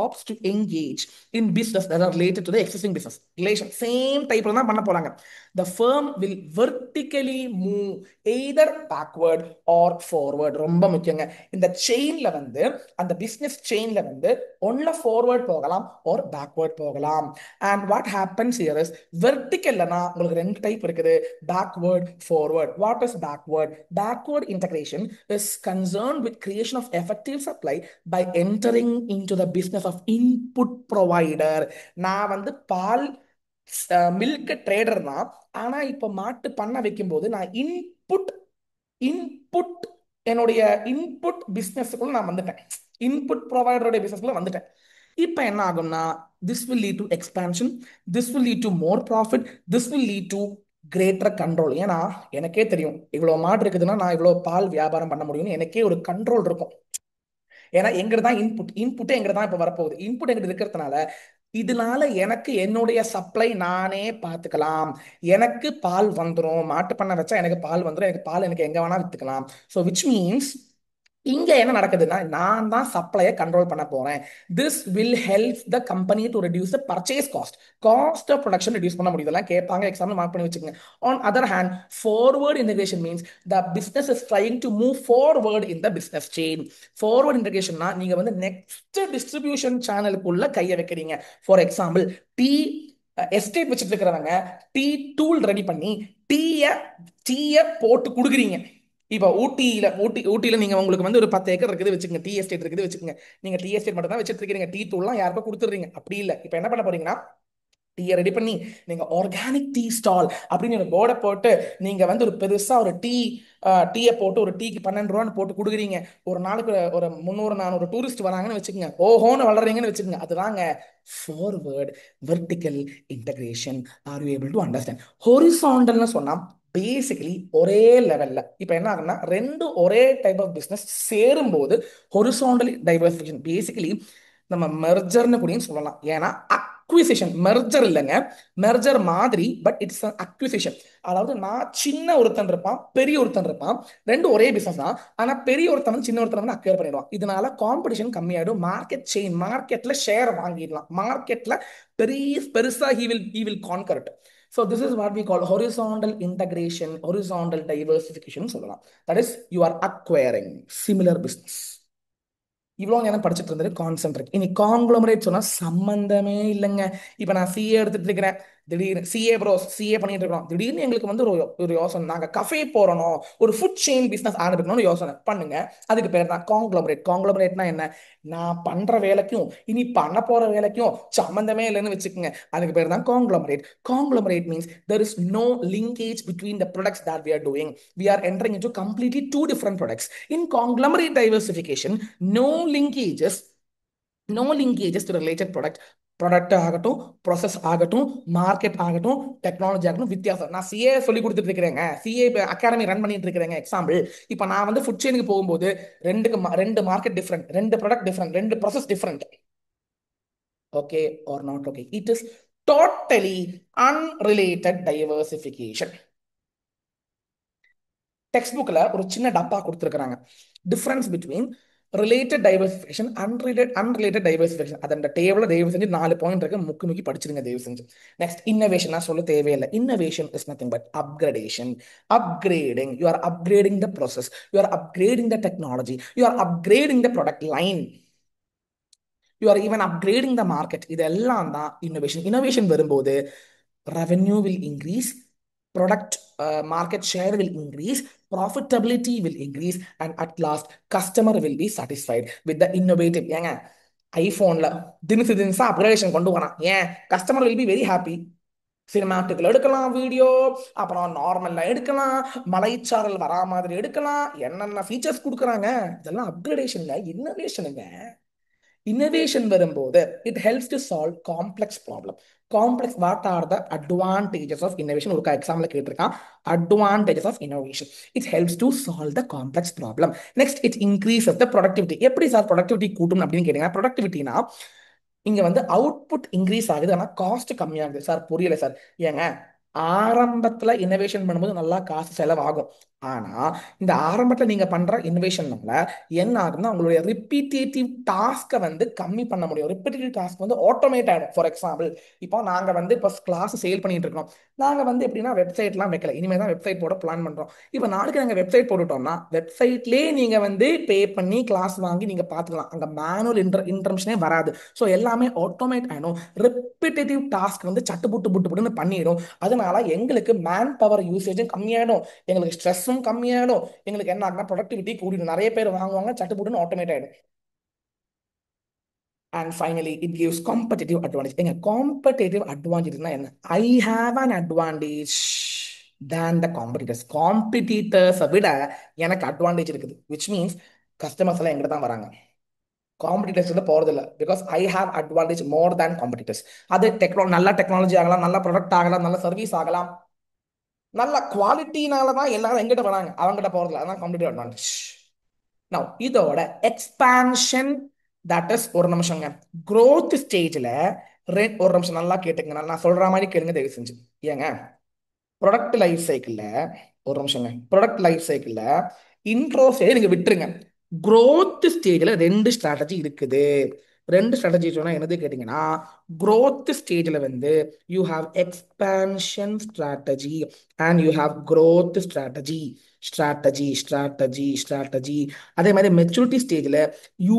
opts to engage in business that are related to the existing business relation. Same டைப்ல தான் பண்ண போறாங்க. The firm will vertically move either backward or forward. ரொம்ப முக்கியங்க. இந்த செயின்ல வந்து, அந்த பிசினஸ் செயின்ல வந்து ஒன்ல ஃபார்வர்ட் போகலாம் or backward போகலாம். And what happens here is verticalனா உங்களுக்கு ரெண்டு டைப் இருக்குது, backward, forward. What is backward? Backward integration is concerned with creation of effective supply by entering into the business of input provider. நான் வந்து பால் milk trader தான், ஆனா இப்ப மாட்டு பண்ண வைக்கும் போது நான் இன்புட் என்னுடைய இன்புட் பிசினஸ்க்குள்ள நான் வந்துட்டேன், இன்புட் ப்ரொவைடருடைய பிசினஸ்க்குள்ள வந்துட்டேன். இப்ப என்ன ஆகும்னா, this will lead to expansion, this will lead to more profit, this will lead to greater control. ஏன்னா எனக்கே தெரியும் இவ்வளவு மாடு இருக்குதுன்னா நான் இவ்வளவு பால் வியாபாரம் பண்ண முடியும்னு எனக்கே ஒரு கண்ட்ரோல் இருக்கும். ஏன்னா எங்கிட்ட தான் இன்புட்டே எங்கிட்ட தான் இப்ப வரப்போகுது, இன்புட் எங்கிட்ட இருக்கிறதுனால இதனால எனக்கு என்னுடைய சப்ளை நானே பார்த்துக்கலாம். எனக்கு பால் வந்துடும், மாட்டு பண்ணை வச்சா எனக்கு பால் வந்துடும், எனக்கு பால் எனக்கு எங்க வேணா வித்துக்கலாம். ஸோ விச் மீன்ஸ் இங்க என்ன நடக்குதுன்னா நான் தான் சப்ளையை கண்ட்ரோல் பண்ண போறேன். This will help the company to reduce the purchase cost. Cost of production reduce பண்ண முடியும். இதெல்லாம் கேட்பாங்க, எக்ஸாம்பிள் மார்க் பண்ணி வச்சுக்கோங்க. On other hand, forward integration means the business is trying to move forward in the business chain. Forward இன்டகிரேஷன்னா நீங்க வந்து next distribution சேனலுக்குள்ள கையை வைக்கிறீங்க. ஃபார் எக்ஸாம்பிள், டீ எஸ்டேட் வச்சுட்டு இருக்கிறவங்க டீ தூள் ரெடி பண்ணி டீய டீய போட்டு கொடுக்குறீங்க. இப்போ ஊட்டியில நீங்க உங்களுக்கு வந்து ஒரு 10 ஏக்கர் இருக்குது வச்சுக்கோங்க, டீ எஸ்டேட் இருக்குது வச்சுக்கோங்க. நீங்க டீ எஸ்டேட் மட்டும் தான் வச்சுட்டு இருக்கீங்க, டீ தூள்லாம் யாருக்கும் கொடுத்துறீங்க அப்படி இல்லை. இப்போ என்ன பண்ண போறீங்கன்னா டீயை ரெடி பண்ணி நீங்க ஆர்கானிக் டீ ஸ்டால் அப்படின்னு ஒரு போர்டை போட்டு நீங்க வந்து ஒரு பெருசா ஒரு டீயை போட்டு ஒரு டீக்கு 12 ரூபான்னு போட்டு கொடுக்குறீங்க. ஒரு நாளுக்கு ஒரு 300 400 டூரிஸ்ட் வராங்கன்னு வச்சுக்கோங்க, ஓஹோன்னு வளர்றீங்கன்னு வச்சுக்கோங்க. அதுதாங்க forward vertical integration. Are you able to understand? ஹொரிசாண்டல்னு சொன்னா பேசிக்கலி ஒரே லெவல்ல இப்ப என்ன ஆகுன்னா ரெண்டு ஒரே டைப் ஆஃப் பிசினஸ் சேரும்போது ஹொரிசாண்டல் டைவர்சிஃபிகேஷன். பேசிக்கலி நம்ம மெர்ஜர்னு கூட சொல்லலாம். ஏன்னா அக்விசிஷன் மெர்ஜர் இல்லைங்க, மெர்ஜர் மாதிரி, பட் இட்ஸ் அக்விசிஷன். அதாவது நான் சின்ன ஒருத்தன் இருப்பான், பெரிய ஒருத்தன் இருப்பான், ரெண்டு ஒரே பிசினஸ் தான். ஆனா பெரிய ஒருத்தன் வந்து சின்ன ஒருத்தன் வந்து அக்வயர் பண்ணிடுவான். இதனால காம்படிஷன் கம்மியாயிடும், மார்க்கெட் செயின், மார்க்கெட்ல ஷேர் வாங்கிடலாம், மார்க்கெட்ல பெருசா he will conquer it. So this is what we call horizontal integration, horizontal diversification சொல்லலாம். That is, you are acquiring similar business. இவ்வளோ நேரம் படிச்சுட்டு இருந்தது கான்சென்ட்ரேட். இனி காங்க்ளோமரேட் சொன்னா சம்பந்தமே இல்லைங்க. இப்போ நான் சிஏ எடுத்துட்டு இருக்கிறேன், திடீர்னு சிஏ ப்ரோ சிஏ பண்ணிட்டு இருக்கோம், திடீர்னு எங்களுக்கு வந்து ஒரு யோசனை, நாங்க கஃபே போறணும், ஒரு ஃபுட் செயின் பிசினஸ் ஆரம்பிக்கணும்னு யோசனை பண்ணுங்க. அதுக்கு பேர் தான் காங்க்ளோமரேட். காங்க்ளோமரேட்னா என்ன? நான் பண்ற வேலைக்கும் இனி பண்ண போற வேலைக்கும் சம்பந்தமே இல்லைன்னு வச்சுக்கோங்க, அதுக்கு பேர் தான் காங்க்ளோமரேட். Conglomerate means there is no linkage between the products that we are doing. We are entering into completely two different products. In conglomerate diversification, no linkages, no linkages to related product. Product ஆகட்டும், process ஆகட்டும், market ஆகட்டும், technology ஆகட்டும், வித்தியாசம். நான் CA சொல்லி கொடுத்துட்டு இருக்கிறேங்க, CA academy run பண்ணிட்டு இருக்கிறேங்க. எக்ஸாம்பிள், இப்போ நான் வந்து ஃபுட் செயினுக்கு போகும்போது ரெண்டு மார்க்கெட் டிஃப்ரெண்ட், ரெண்டு ப்ராடக்ட் டிஃப்ரெண்ட், ரெண்டு process different. Okay or not okay? It is totally unrelated diversification. Text புக்ல ஒரு சின்ன டப்பா கொடுத்துருக்காங்க, difference between related diversification, unrelated diversification. அது அந்த டேபிள்ல தயவு செஞ்சு 4 பாயிண்ட் இருக்கு, முக்கி படிச்சிருங்க தயவு செஞ்சு. நெக்ஸ்ட், இன்னோவேஷன் நான் சொல்ல தேவையில்லை. Innovation is nothing but upgradation. Upgrading, you are upgrading the process, you are upgrading the technology, you R upgrading the product line, you are even upgrading the market. இதெல்லாம் தான் innovation. Innovation வரும்போது revenue will increase, product market share will increase, profitability will increase, and at last customer will be satisfied with the innovative. ஏங்க ஐபோன்ல தினசா upgradation கொண்டு வரான், ஏன் customer will be very happy. சினிமாட்டிக்ல எடுக்கலாம் video, அப்புறம் நார்மல்ல எடுக்கலாம், மலைச்சாரல் வரா மாதிரி எடுக்கலாம், என்னென்ன ஃபீச்சர்ஸ் கொடுக்குறாங்க. இதெல்லாம் அப்கிரேடேஷன்ல, இன்னோவேஷனுங்க. Innovation வரும்போது it helps to solve complex problem. Complex, what are the advantages of innovation? ஒரு எக்ஸாம்பிள் கேட்டிருக்கான், advantages of innovation. It helps to solve the complex problem. Next, it increases the productivity. எப்படி sir productivity கூட்டும் அப்படின்னு கேட்டீங்கன்னா, ப்ரொடக்டிவிட்டினா இங்க வந்து output increase ஆகுது, ஆனா காஸ்ட் கம்மியாகுது. சார் புரியல சார். ஏங்க ஆரம்பத்துல இன்னோவேஷன் பண்ணும்போது நல்லா காசு செலவாகும், ஆனா இந்த ஆரம்பத்துல நீங்க பண்ற இன்னோவேஷன்னால என்ன ஆகுதுன்னா உங்களுடைய ரிப்பீட்டேட்டிவ் டாஸ்க்கை வந்து கம்மி பண்ண முடியும். ரிப்பீட்டேட்டிவ் டாஸ்க் வந்து ஆட்டோமேட் ஆயிடும். ஃபார் எக்ஸாம்பிள், இப்போ நாங்க வந்து இப்போ கிளாஸ் சேல் பண்ணிட்டு இருக்கோம், நாங்க வந்து எப்படின்னா வெப்சைட்லாம் வைக்கல, இனிமேல் தான் வெப்சைட் போட பிளான் பண்றோம். இப்போ நாளைக்கு நாங்க வெப்சைட் போட்டுட்டோம்னா வெப்சைட்லேயே நீங்க வந்து பே பண்ணி கிளாஸ் வாங்கி நீங்க பார்த்துக்கலாம், அங்க மேனுவல் இன்டர்மிஷனே வராது. ஸோ எல்லாமே ஆட்டோமேட் ஆயிடும். ரிப்பீட்டேட்டிவ் டாஸ்க் வந்து சட்டு புட்டு புட்டு புட்டுன்னு பண்ணிடும். அதனால எங்களுக்கு மேன் பவர் யூசேஜும் கம்மியாயிடும், எங்களுக்கு ஸ்ட்ரெஸ்ஸும் கம்மியாயிடும், எங்களுக்கு என்ன ஆகுனா ப்ரொடக்டிவிட்டி கூடிடும், நிறைய பேர் வாங்குவாங்க, சட்டுப்புட்டுன்னு ஆட்டோமேட் ஆயிடும். And finally, it gives competitive advantage. எங்க competitive advantageனா என்ன? I have an advantage than the competitors. Competitors விட எனக்கு அட்வான்டேஜ் இருக்குது, which means கஸ்டமர்ஸ் எல்லாம் எங்கிட்ட தான் வராங்க, காம்படிட்டர்ஸ் கிட்ட போறது இல்லை. Because I have advantage more than competitors. அது நல்ல டெக்னாலஜி ஆகலாம், நல்ல ப்ராடக்ட் ஆகலாம், நல்ல சர்வீஸ் ஆகலாம், நல்ல குவாலிட்டினால தான் எல்லாரும் எங்கிட்ட வராங்க, அவங்ககிட்ட போறதில்ல. அதான் காம்படிட்டிவ் அட்வான்டேஜ். Now இதோட எக்ஸ்பான்ஷன், தட் இஸ் ஒரு நிமிஷங்க, growth ஸ்டேஜ்ல ஒரு நிமிஷம் நல்லா கேட்டுங்க, நான் சொல்ற மாதிரி கேளுங்க தயவு செஞ்சு. ஏங்க, ப்ராடக்ட் லைஃப் சைக்கிள்ல, ஒரு நிமிஷங்க, ப்ராடக்ட் லைஃப் சைக்கிள்ல இன்ட்ரோ ஸ்டேஜ் நீங்க விட்டுருங்க. growth ஸ்டேஜ்ல ரெண்டு ஸ்ட்ராட்டஜி இருக்குது. ரெண்டு ஸ்ட்ராட்டஜி சொன்னா என்னது கேட்டீங்கன்னா, growth ஸ்டேஜ்ல வந்து you have expansion strategy and you have growth strategy. Strategy. அதே மாதிரி மெச்சூரிட்டி ஸ்டேஜ்ல you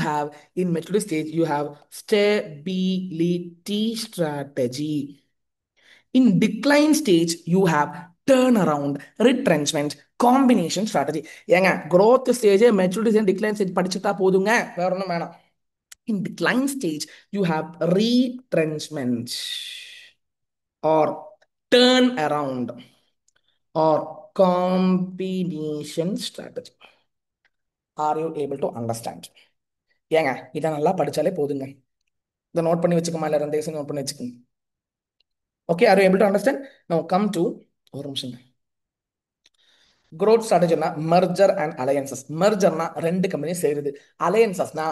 have in maturity stage you have stability strategy. In decline stage, you have turnaround, retrenchment, combination strategy. ஏங்க, growth stage, maturity stage, decline stage படிச்சுட்டா போதுங்க, வேற ஒன்றும் வேணாம். In decline stage, you have retrenchment or turn around or combination strategy. Are you able to understand? ஏங்க, இதை நல்லா படிச்சாலே போதுங்க. இதை நோட் பண்ணி வச்சுக்கோமா, இல்லை 2 நோட் பண்ணி வச்சுக்கோங்க. Okay, are you able to understand? No come to, ஒரு நிமிஷம். growth ஸ்ட்ராட்டஜினா மெர்ஜர் அண்ட் அலையன்சஸ். மெர்ஜர்னா ரெண்டு கம்பெனி சேருது, அலையன்சஸ்னா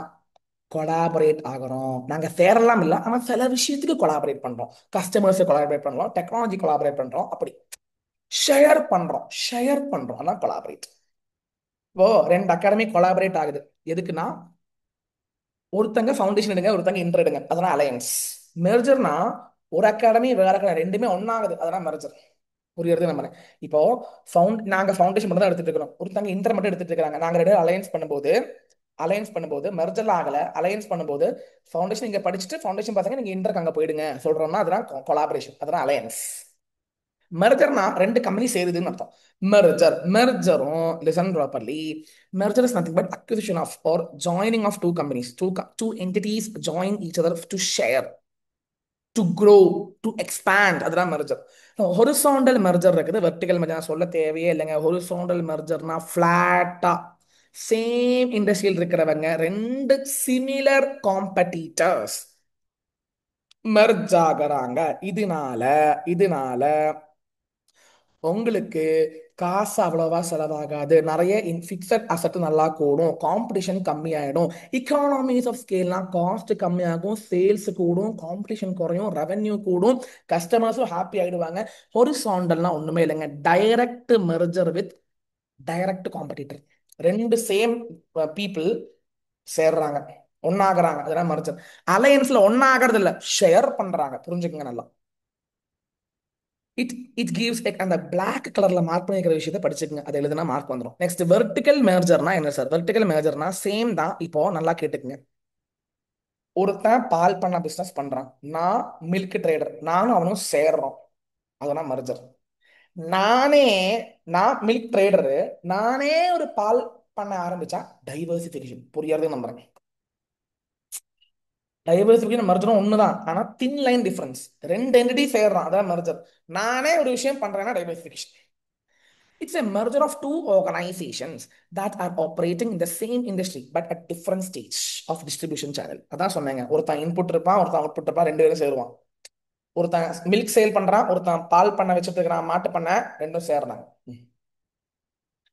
கொலாபரேட் ஆகிறோம். நாங்க சேரலாம் இல்லை, ஆனா சில விஷயத்துக்கு கொலாபரேட் பண்றோம். கஸ்டமர்ஸை கொலாபரேட் பண்றோம், டெக்னாலஜி கொலாபரேட் பண்றோம், அப்படி ஷேர் பண்றோம் அதான் கொலாபரேட். இப்போ ரெண்டு அகாடமி கொலாபரேட் ஆகுது, எதுக்குன்னா ஒருத்தங்க ஃபவுண்டேஷன் எடுங்க, ஒருத்தங்க இன்டர் எடுங்க, அதெல்லாம் அலையன்ஸ். மெர்ஜர்னா ஒரு அகாடமி வேற அகாடமி ரெண்டுமே ஒன்னாகுது, அதெல்லாம் மெர்ஜர். புரியுறது நம்ம. இப்போ நாங்க ஃபவுண்டேஷன் மட்டும் தான் எடுத்துட்டு இருக்கிறோம், ஒருத்தங்க இன்டர் மட்டும் எடுத்துட்டு இருக்காங்க. நாங்க ரெண்டு அலையன்ஸ் பண்ணும்போது மெர்ஜர்ல ஆகல, அலையன்ஸ் பண்ணும்போது ஃபவுண்டேஷன் இங்க படிச்சுட்டு ஃபவுண்டேஷன் பசங்க நீங்க இன்டருக்கு அங்க போயிடுங்க சொல்றோம்னா அதெல்லாம் கொலாபரேஷன், அதெல்லாம் அலையன்ஸ். மெர்ஜர்னா ரெண்டு கம்பெனி சேருதுன்னு அர்த்தம். மெர்ஜரும் listen properly, merger is nothing but acquisition of or joining of two companies, two entities join each other to share, to grow, to expand, அதெல்லாம் மெர்ஜர். ஹொரிசாண்டல் மெர்ஜர் இருக்குது, வெர்டிகல் மெர்ஜர் நான் சொல்ல தேவையே இல்லைங்க. ஹொரிசாண்டல் மெர்ஜர்னா ஃபிளாட்டா சேம் இண்டஸ்ட்ரியில் இருக்கிறவங்க ரெண்டு சிமிலர் காம்படிட்டர்ஸ் மெர்ஜ் ஆகுறாங்க. இதனால இதனால உங்களுக்கு காசு அவ்வளவா செலவாகாது, நிறைய ஃபிக்ஸட் அசட் நல்லா கூடும், காம்படிஷன் கம்மியாயிடும். இக்கானமிஸ் ஆஃப் ஸ்கேல்னா காஸ்ட் கம்மியாகும், சேல்ஸ் கூடும், காம்படிஷன் குறையும், ரெவென்யூ கூடும், கஸ்டமர்ஸும் ஹாப்பி ஆயிடுவாங்க. ஹொரிசாண்டல்னா ஒண்ணுமே இல்லைங்க, direct merger with direct competitor. ரெண்டு சேம் பீப்புள் சேர்றாங்க, ஒன்னாகிறாங்க, அதெல்லாம் மெர்ஜர். அலையன்ஸ்ல ஒன்னாகிறது இல்ல, ஷேர் பண்றாங்க. புரிஞ்சுக்கங்க நல்லா. இட் இட் கிவ்ஸ் அந்த பிளாக் கலர்ல மார்க் பண்ணிக்கிற விஷயத்தை படிச்சுக்கங்க, அது எழுதுனா மார்க் வந்துடும். நெக்ஸ்ட் வெர்டிகல் மேஜர்னா என்ன சார்? வெர்டிகல் மேஜர்னா சேம் தான். இப்போ நல்லா கேட்டுக்குங்க, ஒருத்தன் பால் பண்ண பிசினஸ் பண்றான், நான் மில்க் ட்ரேடர், நானும் அவனும் சேர்றோம், அதெல்லாம் மர்ஜர். நானே நான் மில்க் ட்ரேடரு, நானே ஒரு பால் பண்ண ஆரம்பிச்சா டைவர்சிபிகேஷன். புரியாது நம்புறேன். டைவர்சிபிகேஷன் மர்ஜரும் ஒண்ணுதான், ஆனா தின் லைன் டிஃபரன்ஸ். ரெண்டு என்டிட்டி சேர்றான், அதான் மர்ஜர். நானே ஒரு விஷயம் பண்றேன்னா diversification. It's a merger of two organizations that are operating in the same industry but at different stage of distribution channel. அதான் சொன்னேங்க, ஒருத்தன் இன்புட் இருப்பான், ஒருத்தன் அவுட்புட் இருப்பான், ரெண்டு பேரும் சேருவான். ஒருத்தன் மில்க் சேல் பண்றான், ஒருத்தன் பால் பண்ண வச்சுட்டு இருக்கிறான், மாட்டு பண்ண, ரெண்டும் சேர்றாங்க.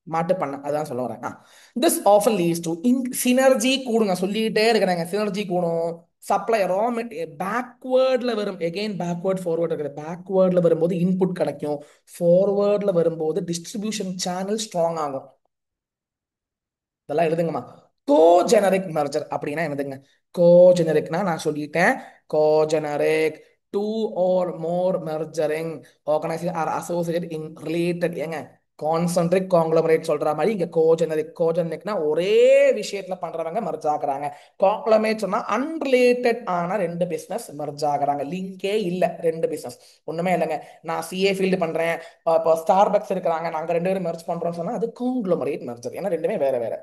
மாட்டு பண்ண, அதான் சொல்ல வரேன். This often leads to synergy கூடுங்க, சொல்லிட்டே இருக்கிறாங்க, சினர்ஜி கூடும். சப்ளை ரா மெட்டீரியல் பேக்வேர்ட்ல வரும், எகெயின் பேக்வேர்ட் ஃபார்வர்ட் இருக்குது. பேக்வேர்ட்ல வரும்போது இன்புட் கிடைக்கும், ஃபார்வர்ட்ல வரும்போது டிஸ்ட்ரிபியூஷன் சேனல் ஸ்ட்ராங் ஆகும். இதெல்லாம் எழுதுங்கம்மா. கோஜெனரிக் மெர்ஜர் அப்படின்னா என்னதுங்க? கோஜெனரிக்னா நான் சொல்லிட்டேன், congeneric two or more merging organization or associate in related. ஏங்க, கான்சென்ட்ரிக் காங்க்ளமரேட் சொல்ற மாதிரி இங்க கோஜெனரிக்னா ஒரே விஷயத்துல பண்றவங்க மெர்ஜ் ஆகுறாங்க. காங்க்ளமரேட் சொன்னா அன்ரிலேட்டட் ஆன ரெண்டு பிசினஸ் மெர்ஜ் ஆகுறாங்க, லிங்கே இல்ல, ரெண்டு பிசினஸ் ஒண்ணுமே இல்லைங்க. நான் சிஏ ஃபீல்டு பண்றேன், இப்போ ஸ்டார்பக்ஸ் இருக்கிறாங்க, நாங்க ரெண்டு பேரும் மெர்ஜ் பண்றோம்னு சொன்னா அது காங்க்ளமரேட் மெர்ஜர், ஏன்னா ரெண்டுமே வேற வேற.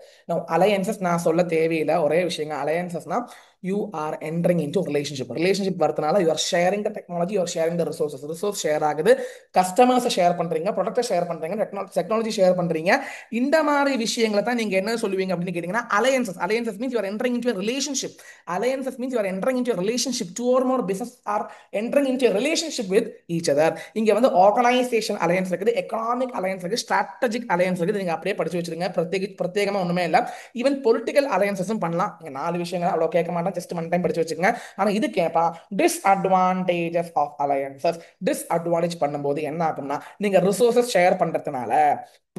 அலையன்சஸ் நான் சொல்ல தேவையில்லை, ஒரே விஷயங்க. அலையன்சஸ்னா you are entering into relationship வரதுனால you are sharing the technology, you are sharing the resource share ஆகுது, கஸ்டமர்ஸை ஷேர் பண்றீங்க, ப்ராடக்ட்டை ஷேர் பண்றீங்க, டெக்னாலஜி ஷேர் பண்றீங்க. இந்த மாதிரி விஷயங்களை தான் நீங்க என்ன சொல்லுவீங்க அப்படின்னு கேட்டீங்கன்னா alliances means you are entering into relationship. Alliances means you are entering into relationship, two or more business are entering into relationship with each other. இங்க வந்து ஆர்கனைசேஷன் அலையன்ஸ் இருக்குது, எக்கனாமிக் அலையன்ஸ் இருக்குது, ஸ்ட்ராட்டஜிக் அலையன்ஸ் இருக்குது. நீங்க அப்படியே படிச்சு வச்சிருங்க, பிரத்யேகமா ஒண்ணுமே இல்லை. ஈவன் பொலிட்டிக்கல் அலையன்சஸும் பண்ணலாம். இங்க 4 விஷயங்கள் அவ்வளவு கேட்க மாட்டாங்க. வேண்டாம், ஜஸ்ட் ஒன் டைம் படிச்சு வச்சுக்கோங்க. ஆனா இது கேட்பான், டிஸ்அட்வான்டேஜஸ் ஆஃப் அலையன்சஸ். டிஸ்அட்வான்டேஜ் பண்ணும்போது என்ன ஆகும்னா, நீங்க ரிசோர்சஸ் ஷேர் பண்றதுனால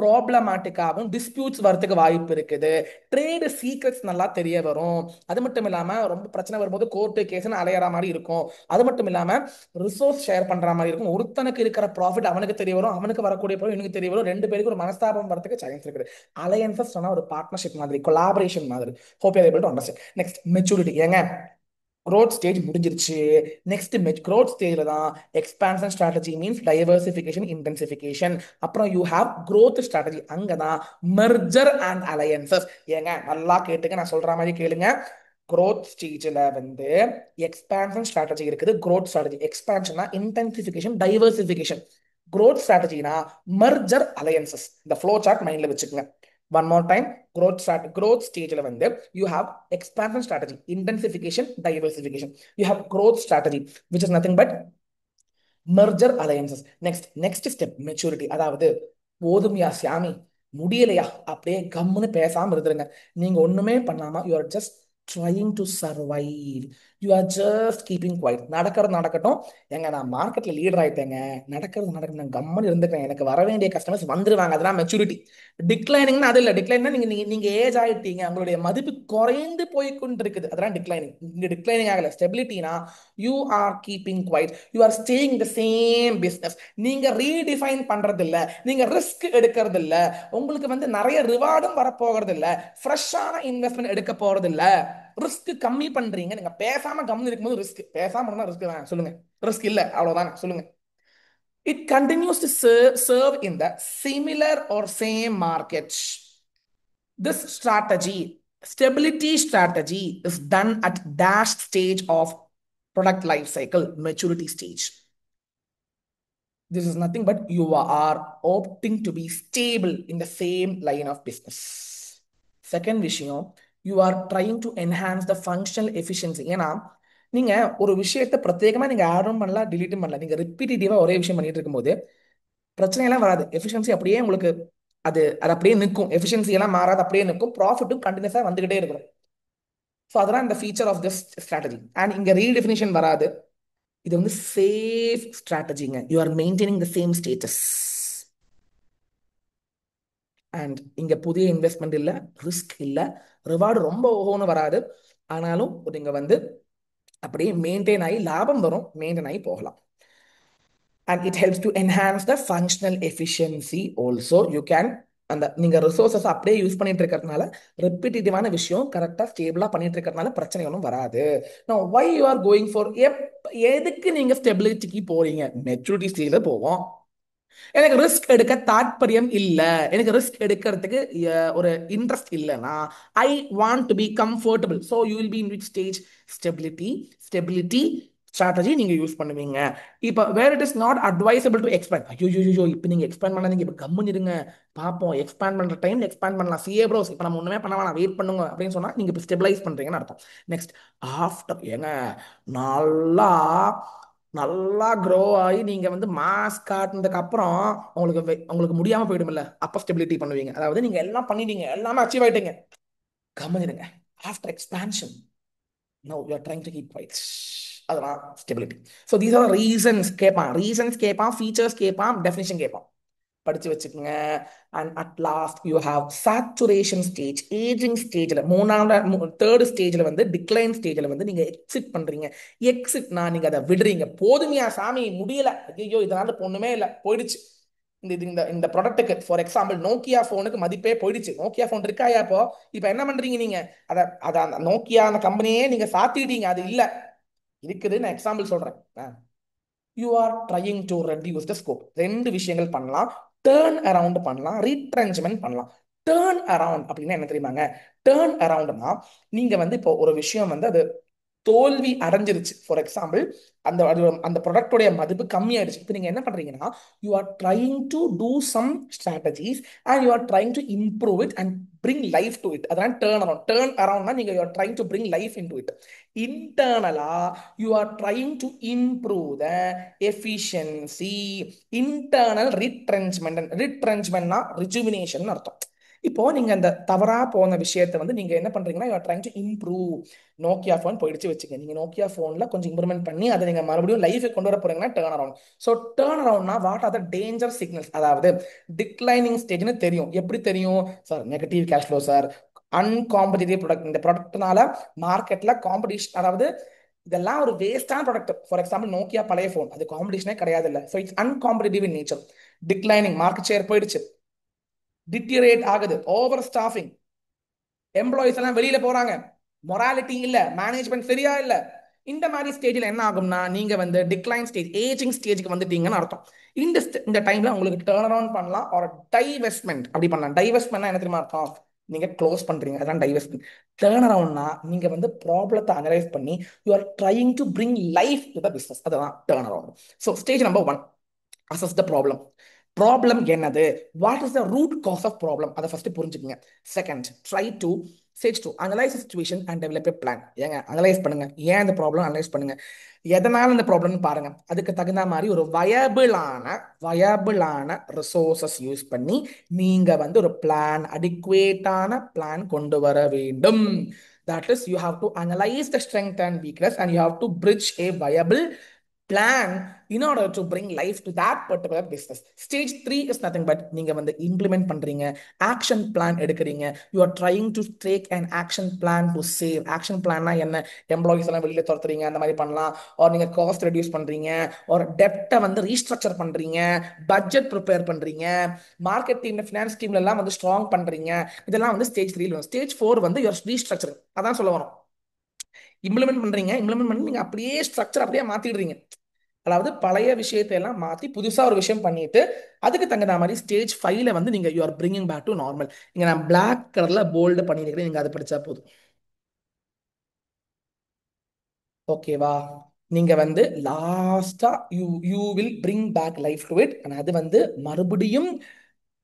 ப்ராப்ளமேட்டிக்காகவும் டிஸ்பியூட்ஸ் வரதுக்கு வாய்ப்பு இருக்குது. ட்ரேடு சீக்ரெட்ஸ் நல்லா தெரிய வரும். அது மட்டும் இல்லாம ரொம்ப பிரச்சனை வரும்போது கோர்ட்டு கேஸ்னு அலையற மாதிரி இருக்கும். அது மட்டும் இல்லாம ரிசோர்ஸ் ஷேர் பண்ற மாதிரி இருக்கும். ஒருத்தனுக்கு இருக்கிற ப்ராஃபிட் அவனுக்கு தெரிய வரும், அவனுக்கு வரக்கூடிய ப்ராஃபிட் இவனுக்கு தெரிய வரும். ரெண்டு பேருக்கு ஒரு மனஸ்தாபம் வரதுக்கு சான்ஸ் இருக்குது. அலையன்சஸ் சொன்னா ஒரு பார்ட்னர்ஷிப் மாதிரி, கொலாபரேஷன் மாதிரி. Hope you are able to understand. Next maturity. ஏங்க growth ஸ்டேஜ் முடிஞ்சிருச்சு. நெக்ஸ்ட் growth ஸ்டேஜ்ல தான் expansion strategy means diversification, intensification. அப்புறம் யூ ஹேவ் growth ஸ்ட்ராட்டஜி, அங்கதான் மெர்ஜர் அண்ட் அலையன்சஸ். ஏங்க நல்லா கேட்டுங்க, நான் சொல்ற மாதிரி கேளுங்க. growth ஸ்டேஜ்ல வந்து எக்ஸ்பான்ஷன் ஸ்ட்ராட்டஜி இருக்குது, growth ஸ்ட்ராட்டஜி. எக்ஸ்பான்ஷனா இன்டென்சிஃபிகேஷன், டைவர்சிஃபிகேஷன். growth ஸ்ட்ராட்டஜினா மெர்ஜர் அலையன்சஸ். இந்த ஃப்ளோ சார்ட் மைண்ட்ல வச்சுக்கோங்க. One more time. growth ஸ்டேஜ்ல வந்து you have expansion strategy, intensification, diversification. You have growth strategy, which is nothing but merger alliances. next step maturity. அதாவது போதுமையா சாமி, முடியலையா அப்படியே கம்முன்னு பேசாம இருந்துருங்க. நீங்க ஒண்ணுமே பண்ணாம you are just trying to survive. You are just keeping quiet. நடக்கிறது நடக்கட்டும். ஏங்க நான் மார்க்கெட்ல லீடர் ஆயிட்டேங்க, நடக்கிறது நடக்கட்டும், நான் கம்முன்னு இருந்துக்கிறேன், எனக்கு வர வேண்டிய கஸ்டமர்ஸ் வந்துருவாங்க, அதெல்லாம் மெச்சூரிட்டி. டிக்ளைனிங்னா அது இல்லை. டிக்ளைன்னா நீங்க நீங்க நீங்க ஏஜ் ஆயிட்டீங்க, உங்களுடைய மதிப்பு குறைந்து போய் கொண்டு இருக்குது, அதெல்லாம் டிக்ளைனிங். இங்க டிக்ளைனிங் ஆகல. ஸ்டெபிலிட்டினா you are keeping quiet, you are staying the same business. நீங்க ரீடிஃபைன் பண்றது இல்ல, நீங்க ரிஸ்க் எடுக்கிறது இல்ல, உங்களுக்கு வந்து நிறைய ரிவார்டும் வரப்போகிறது இல்ல, ஃப்ரெஷ்ஷான இன்வெஸ்ட்மெண்ட் எடுக்க போறது இல்ல, ரிஸ்க் கம்மி பண்றீங்க. நீங்க பேசாம கம்மி இருக்கும்போது ரிஸ்க், பேசாம இருந்தா ரிஸ்க் தான் சொல்லுங்க, ரிஸ்க் இல்ல அவ்வளவுதான் சொல்லுங்க. It continues to serve in the similar or same markets. This strategy, stability strategy, is done at dash stage of product life cycle, maturity stage. This is nothing but you are opting to be stable in the same line of business. Second விஷயம், you are trying to enhance the functional efficiency. ஏன்னா நீங்க ஒரு விஷயத்தை பிரத்யேகமா நீங்க ஆடும் பண்ணலாம், டிலீட்டும் பண்ணலாம். நீங்க ரிப்பீட்டேட்டிவா ஒரே விஷயம் பண்ணிட்டு இருக்கும்போது பிரச்சனை எல்லாம் வராது. எஃபிஷியன்சி அப்படியே உங்களுக்கு அது அது அப்படியே நிற்கும். எஃபிஷியன்சி எல்லாம் மாறாது, அப்படியே நிற்கும். ப்ராஃபிட்டும் கண்டினியூஸா வந்துகிட்டே இருக்கும். ஸோ அதெல்லாம் இந்த feature of this strategy. And இங்க ரீடெஃபினிஷன் வராது. இது வந்து சேஃப் ஸ்ட்ராட்டஜிங்க. You are maintaining the same status. And இங்க புதிய இன்வெஸ்ட்மெண்ட் இல்லை, ரிஸ்க் இல்லை, ரிவார்டு ரொம்ப ஓஹோன்னு வராது. ஆனாலும் நீங்க வந்து அப்படியே மெயின்டைன் ஆகி லாபம் வரும், மெயின்டைன் ஆகி போகலாம். And it helps to enhance the functional efficiency also. You can அந்த நீங்க ரிசோர்சஸ் அப்படியே யூஸ் பண்ணிட்டு இருக்கிறதுனால ரெப்பிட்டேட்டிவான விஷயம் கரெக்டா ஸ்டேபிளா பண்ணிட்டு இருக்கிறதுனால பிரச்சனை ஒன்றும் வராது. Now why you are going for எதுக்கு நீங்க ஸ்டெபிலிட்டிக்கு போறீங்க? மெச்சூரிட்டி ஸ்டேஜ்ல போவோம். எனக்கு ரிஸ்க் எடுக்க தாற்பயம் இல்ல, எனக்கு ரிஸ்க் எடுக்கிறதுக்கு ஒரு இன்ட்ரெஸ்ட் இல்லைன்னா I want to be comfortable. So you will be in which stage? Stability strategy நீங்க யூஸ் பண்ணுவீங்க. இப்போ where it is not advisable to expand. ஐயோ இப்போ நீங்க எக்ஸ்பேண்ட் பண்ணாதீங்க, இப்போ கம்முன்னு இருங்க, பார்ப்போம், எக்ஸ்பேண்ட் பண்ற டைம் எக்ஸ்பேண்ட் பண்ணலாம், சிஏ ப்ரோஸ் இப்போ நம்ம ஒண்ணுமே பண்ண வேணாம், வெயிட் பண்ணுங்க அப்படின்னு சொன்னா நீங்க இப்போ ஸ்டெபிலைஸ் பண்றீங்கன்னு அர்த்தம். நெக்ஸ்ட் ஆஃப்டர் ஏங்க நல்லா நல்லா க்ரோ ஆகி நீங்க வந்து மாஸ் காட்டினதுக்கு அப்புறம் உங்களுக்கு முடியாம போயிடும்ல, அப்ப ஸ்டெபிலிட்டி பண்ணுவீங்க. அதாவது நீங்க எல்லாம் பண்ணிட்டீங்க, எல்லாமே அச்சீவ் ஆயிட்டீங்க, கம்மிடுங்க. After expansion no you are trying to keep rights. அதெல்லாம் ஸ்டெபிலிட்டி. ஸோ தீஸ் ஆர் ரீசன்ஸ் கேட்பான், ஃபீச்சர்ஸ் கேட்பான், டெஃபினிஷன் கேட்பான். படிச்சு வச்சுக்கோங்க. And at last you have saturation stage, ageing ஸ்டேஜ்ல தேர்ட் ஸ்டேஜ்ல வந்து டிக்ளைன் ஸ்டேஜ்ல வந்து நீங்க எக்ஸிட் பண்றீங்க. எக்ஸிட்னா நீங்க அதை விடுறீங்க. போதுமையா சாமி, முடியல, ஐயோ இதனால ஒண்ணுமே இல்லை, போயிடுச்சு. இந்த இந்த இந்த ப்ராடக்ட்டுக்கு ஃபார் எக்ஸாம்பிள் நோக்கியா போனுக்கு மதிப்பே போயிடுச்சு. நோக்கியா போன் இருக்காயா இப்போ என்ன பண்றீங்க நீங்க? அதை அதை அந்த நோக்கியா அந்த கம்பெனியே நீங்க சாத்திட்டீங்க, அது இல்ல இருக்குது. நான் எக்ஸாம்பிள் சொல்றேன். You are trying to reduce the scope. ரெண்டு விஷயங்கள் பண்ணலாம். டேர்ன் அரவுண்ட் பண்ணலாம், ரீட்ரென்ச்மெண்ட் பண்ணலாம். டேர்ன் அரவுண்ட் அப்படின்னா என்ன தெரியுமாங்க? டேர்ன் அரவுண்ட்னா நீங்க வந்து இப்போ ஒரு விஷயம் வந்து அது தோல்வி அடைஞ்சிருச்சு. ஃபார் எக்ஸாம்பிள் அந்த அந்த ப்ராடக்டோடைய மதிப்பு கம்மியாயிடுச்சு. இப்போ நீங்க என்ன பண்றீங்கன்னா you are trying to do some strategies and you are trying to improve it and bring life to it. Turn டேர்ன் அரவுண்ட். டேர்ன் அரவுண்ட்னா நீங்க you are trying to bring life into it. இன்டர்னலா you are trying to improve the efficiency. Internal retrenchment. ரிட்ரென்ச்மெண்ட்னா rejuvenation அர்த்தம். இப்போ நீங்க அந்த தவறா போன விஷயத்தை வந்து நீங்க என்ன பண்றீங்கன்னா you are trying to improve. Nokia phone போயிடுச்சு வச்சுங்க, நீங்க நோக்கியா ஃபோன்ல கொஞ்சம் இம்ப்ரூவ்மெண்ட் பண்ணி அதை நீங்க மறுபடியும் லைஃபை கொண்டு வர போறீங்கன்னா டேர்ன் அரவுண்ட். ஸோ டேர்ன் அரவுண்ட்னா what are the danger signals, அதாவது டிக்ளைனிங் ஸ்டேஜ்னு தெரியும். எப்படி தெரியும் sir? Negative cash flow sir, uncompetitive product, இந்த ப்ராடக்ட்னால மார்க்கெட்ல காம்படிஷன், அதாவது இதெல்லாம் ஒரு வேஸ்டான ப்ராடக்ட். ஃபார் எக்ஸாம்பிள் நோக்கியா பழைய ஃபோன், அது காம்படிஷனே கிடையாது இல்ல. So it's uncompetitive in nature. Declining market share போயிடுச்சு, டிட்டியரேட் ஆகுது, ஓவர் ஸ்டாஃபிங், எம்ப்ளாயிஸ் எல்லாம் வெளியில போறாங்க, மொராலிட்டி இல்ல, மேனேஜ்மெண்ட் சரியா இல்ல. இந்த மாதிரி ஸ்டேஜ்ல என்ன ஆகும்னா நீங்க வந்து டிக்ளைன் ஸ்டேஜ், ஏஜிங் ஸ்டேஜ்க்கு வந்துட்டீங்கன்னு அர்த்தம். இந்த டைம்ல உங்களுக்கு டேர்ன் அரவுண்ட் பண்ணலாம் ஒரு டைவெஸ்ட்மெண்ட் அப்படி பண்ணலாம். டைவெஸ்ட்மெண்ட்னா என்ன தெரியுமா அர்த்தம்? நீங்க க்ளோஸ் பண்றீங்க, அதான் டைவெஸ்ட்மெண்ட். டேர்ன் அரவுண்ட்னா நீங்க வந்து ப்ராப்ளத்தை அனலைஸ் பண்ணி you are trying to bring life to the business, அதுதான் turn around. So stage number one, assess the problem. Problem என்னது? What is the root cause of problem, அதை ஃபர்ஸ்ட் புரிஞ்சுக்கங்க. Second, try to stage two, analyse situation and develop a plan. ஏங்க analyse பண்ணுங்க, ஏன் இந்த problem analyse பண்ணுங்க, எதனால இந்த ப்ராப்ளம்னு பாருங்க. அதுக்கு தகுந்த மாதிரி ஒரு வயபிளான ரிசோர்சஸ் யூஸ் பண்ணி நீங்க வந்து ஒரு பிளான், அடிக்குவேட்டான பிளான் கொண்டு வர வேண்டும். That is, you have to analyze the strength and weakness and you have to bridge a viable plan in order to bring life to that particular business. Stage 3 is nothing but நீங்க வந்து implement பண்றீங்க, action plan எடுக்கிறீங்க. You are trying to take an action plan to save. Action planனா என்ன? Employees எல்லாம் வெளியில துரத்துறீங்க, அந்த மாதிரி பண்ணலாம். ஒரு நீங்க காஸ்ட் ரெடியூஸ் பண்றீங்க, ஒரு டெப்டை வந்து ரீஸ்ட்ரக்சர் பண்றீங்க, பட்ஜெட் ப்ரிப்பேர் பண்றீங்க, மார்க்கெட் டீம்ல ஃபினான்ஸ் டீம்ல எல்லாம் வந்து ஸ்ட்ராங் பண்றீங்க. இதெல்லாம் வந்து ஸ்டேஜ் 3 வரும். ஸ்டேஜ் 4 வந்து யுவர் ரீஸ்ட்ரக்சர், அதான் சொல்ல வரும். இம்ப்ளிமெண்ட் பண்றீங்க, இம்ப்ளிமெண்ட் பண்ணி நீங்க அப்படியே ஸ்ட்ரக்சர் அப்படியே மாத்திடுறீங்க. அதாவது பழைய விஷயத்தை எல்லாம் மாத்தி புதுசா ஒரு விஷயம் பண்ணிட்டு அதுக்கு தகுந்த மாதிரி ஸ்டேஜ் 5ல வந்து நீங்க you are bringing back to normal. இங்க நான் பிளாக் கலர்ல போல்டு பண்ணிருக்கிறேன், நீங்க அதை படிச்சா போதும். ஓகேவா? நீங்க வந்து லாஸ்டா you you will bring back life to it. அது வந்து மறுபடியும்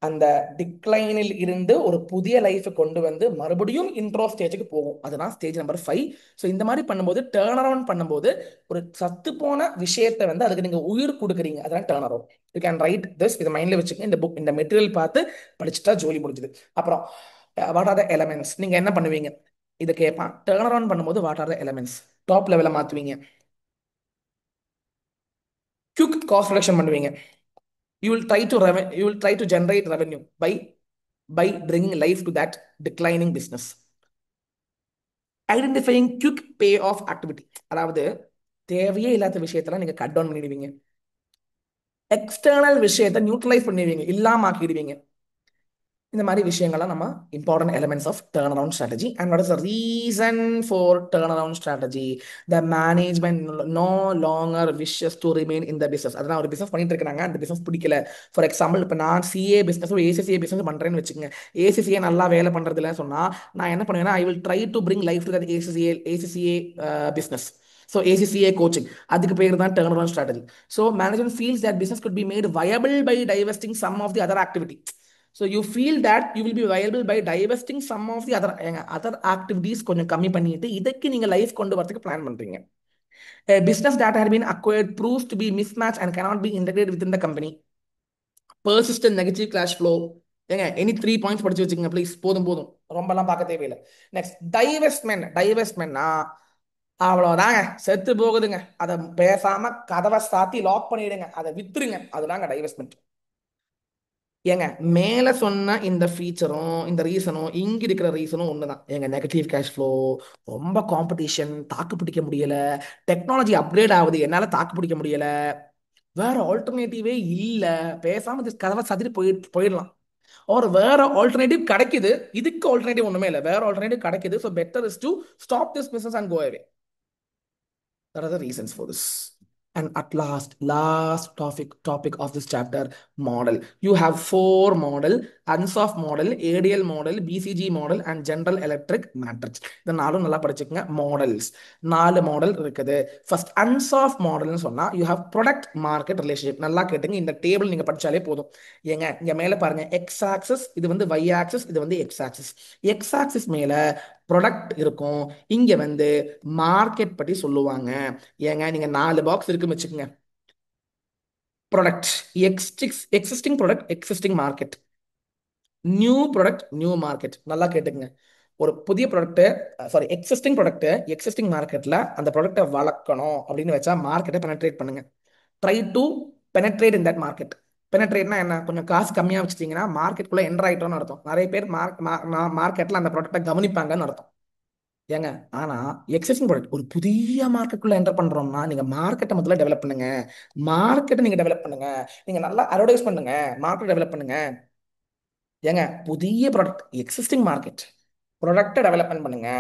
அந்த டிக்ளைனில் இருந்து ஒரு புதிய லைஃப் கொண்டு வந்து மறுபடியும் இன்ட்ரோ ஸ்டேஜுக்கு போகும். அதுதான் ஸ்டேஜ் நம்பர் 5. ஸோ இந்த மாதிரி பண்ணும்போது, டேர்ன் அரவுண்ட் பண்ணும்போது, ஒரு சத்து போன விஷயத்தை வந்து அதுக்கு நீங்க உயிர் கொடுக்குறீங்க, அதான் டேர்ன் around. You can write this, இதை மைண்ட்ல வச்சுக்கோங்க. இந்த புக், இந்த மெட்டீரியல் பார்த்து படிச்சுட்டா ஜோலி முடிஞ்சுது. அப்புறம் வாட் ஆர் த எலமெண்ட்ஸ், நீங்க என்ன பண்ணுவீங்க? இதை கேட்பான். டேர்ன் அரவுண்ட் பண்ணும்போது what are the elements? Top லெவலில் மாற்றுவீங்க, குயிக் காஸ்ட் ரிடக்ஷன் பண்ணுவீங்க. You will try to generate revenue by bringing life to that declining business. Identifying quick pay off activity, அதாவது தேவையே இல்லாத விஷயத்தெல்லாம் நீங்க கட் டவுன் பண்ணிடுவீங்க. எக்ஸ்டர்னல் விஷயத்தை நியூட்ரலைஸ் பண்ணிடுவீங்க, இல்லாம ஆக்கிடுவீங்க. இந்த மாதிரி விஷயங்கள்லாம் நம்ம important elements of turn around strategy. And what is the reason for turn around strategy? The management no longer wishes to remain in the business. அதெல்லாம் ஒரு பிசினஸ் பண்ணிட்டு இருக்காங்க, அந்த பிசினஸ் பிடிக்கல. ஃபார் எக்ஸாம்பிள், இப்போ நான் சிஏ பிசினஸ் ஏசிசிஏ பிசினஸ் பண்றேன்னு வச்சுக்கோங்க. ஏசிசிஏ நல்லா வேலை பண்றது இல்லைன்னு சொன்னா நான் என்ன பண்ணுவேன்னா, I will try to bring life to that ACCA business. So ACCA coaching, அதுக்கு பேர் தான் turn around strategy. So management feels that business could be made viable by divesting some of the other activity. So you feel that you will be viable by divesting some of the other activities கொஞ்சம் கம்மி பண்ணிட்டு இதுக்கு நீங்க life கொண்டு வரதுக்கு plan பண்றீங்க. A business that had been acquired proves to be mismatched and cannot be integrated within the company. Persistent negative cash flow. ஏங்க any 3 points படிச்சு வச்சுக்கோங்க ப்ளீஸ், போதும் போதும், ரொம்பலாம் பார்க்க தேவையில்லை. நெக்ஸ்ட், டைவெஸ்ட்மெண்ட்னா அவ்வளோதாங்க, செத்து போகுதுங்க, அதை பேசாம கதவை சாத்தி லாக் பண்ணிடுங்க, அதை வித்துருங்க, அதுதாங்க டைவெஸ்ட்மெண்ட். ஏங்க மேல சொன்ன இந்த ஃபீச்சரும் இந்த ரீசனும் இங்க இருக்கிற ரீசனும் ஒண்ணுதான். ஏங்க நெகட்டிவ் கேஷ் ஃப்ளோ, ரொம்ப காம்படிஷன், தாக்கு பிடிக்க முடியல, டெக்னாலஜி அப்கிரேட் ஆகுது, என்னால தாக்கு பிடிக்க முடியல, வேற ஆல்டர்னேட்டிவே இல்ல, பேசாம இந்த கதவை சதிரி போயிடலாம். ஒரு வேற ஆல்டர்னேட்டிவ் கிடைக்குது, இதுக்கு ஆல்டர்னேட்டிவ் ஒண்ணுமே இல்லை, வேற ஆல்டர்னேட்டிவ் கிடைக்குது. So better is to stop this business and go away. There are the reasons for this. And at last topic of this chapter, model. You have 4 model: Ansoff model, ADL model, BCG model, and General Electric matrix. இந்த நாலும் நல்லா படிச்சுக்கங்க. Models 4 model இருக்குது. First Ansoff மாடல்னு சொன்னா you have product market relationship. நல்லா கேட்டுங்க, இந்த table நீங்க படிச்சாலே போதும். ஏங்க இங்க மேல பாருங்க, எக்ஸ் ஆக்சஸ், இது வந்து y ஆக்சஸ், இது வந்து எக்ஸ் ஆக்சஸ். எக்ஸ் ஆக்சஸ் மேல ப்ராடக்ட் இருக்கும், இங்க வந்து மார்க்கெட் பத்தி சொல்லுவாங்க. ஏங்க நீங்க 4 பாக்ஸ் இருக்குன்னு வச்சுக்கோங்க. Product, existing product, existing market. New product new market. நல்லா கேட்டுக்கங்க. ஒரு புதிய product, sorry existing product existing மார்க்கெட்ல அந்த ப்ராடக்ட்டை வளர்க்கணும் அப்படின்னு வச்சா மார்க்கெட்டை பெனட்ரேட் பண்ணுங்க. Try to penetrate in that market. பெனட்ரேட்னா என்ன? கொஞ்சம் காசு கம்மியாக வச்சுட்டீங்கன்னா மார்க்கெட்டுக்குள்ள என்டர் ஆயிட்டோம்னு அர்த்தம். நிறைய பேர் மார்க்கெட்ல அந்த ப்ராடக்ட்டை கவனிப்பாங்கன்னு அர்த்தம். ஏங்க, ஆனா எக்ஸிஸ்டிங் ப்ராடக்ட் ஒரு புதிய மார்க்கெட்டுக்குள்ள என்டர் பண்றோம்னா நீங்க மார்க்கெட்டை முதல்ல டெவலப் பண்ணுங்க. மார்க்கெட்டை நீங்க டெவலப் பண்ணுங்க. நீங்க நல்லா அட்வர்டைஸ் பண்ணுங்க. மார்க்கெட் டெவலப் பண்ணுங்க. ஏங்க, புதிய ப்ராடக்ட் எக்ஸிஸ்டிங் மார்க்கெட், ப்ராடக்ட்டை டெவலப்மெண்ட் பண்ணுங்க.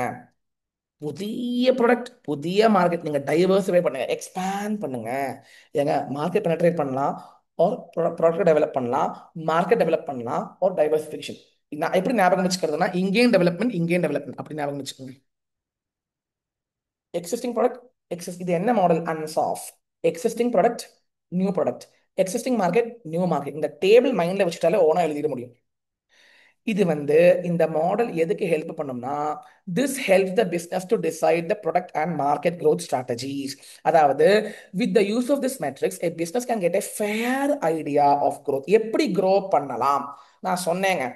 புதிய ப்ராடக்ட் புதிய மார்க்கெட் நீங்க டைவர்சிஃபை பண்ணுங்க, எக்ஸ்பேண்ட் பண்ணுங்க. ஏங்க, மார்க்கெட் பெனட்ரேட் பண்ணலாம், ஒரு ப்ராடக்ட் டெவலப் பண்ணலாம், மார்க்கெட் டெவலப் பண்ணலாம், ஒரு டைவர்சிஃபிகேஷன். நான் எப்படி ஞாபகம் வச்சுக்கிறதுனா இங்கேயும் டெவலப்மெண்ட் இங்கேயும் டெவலப்மெண்ட் அப்படி ஞாபகம் வச்சுக்கோங்க. எக்ஸிஸ்டிங் ப்ராடக்ட் இது என்ன model? Ansoff. Existing product new product, existing market new market. இந்த டேபிள் மைண்ட்ல வச்சுட்டாலே ஓனா எழுதிட முடியும். இது வந்து இந்த மாடல் எதுக்கு ஹெல்ப் பண்ணும்னா, this help the business to decide the product and market growth strategies. அதாவது with the use of this matrix a business can get a fair idea of growth. எப்படி grow பண்ணலாம்? நான் சொன்னேங்க,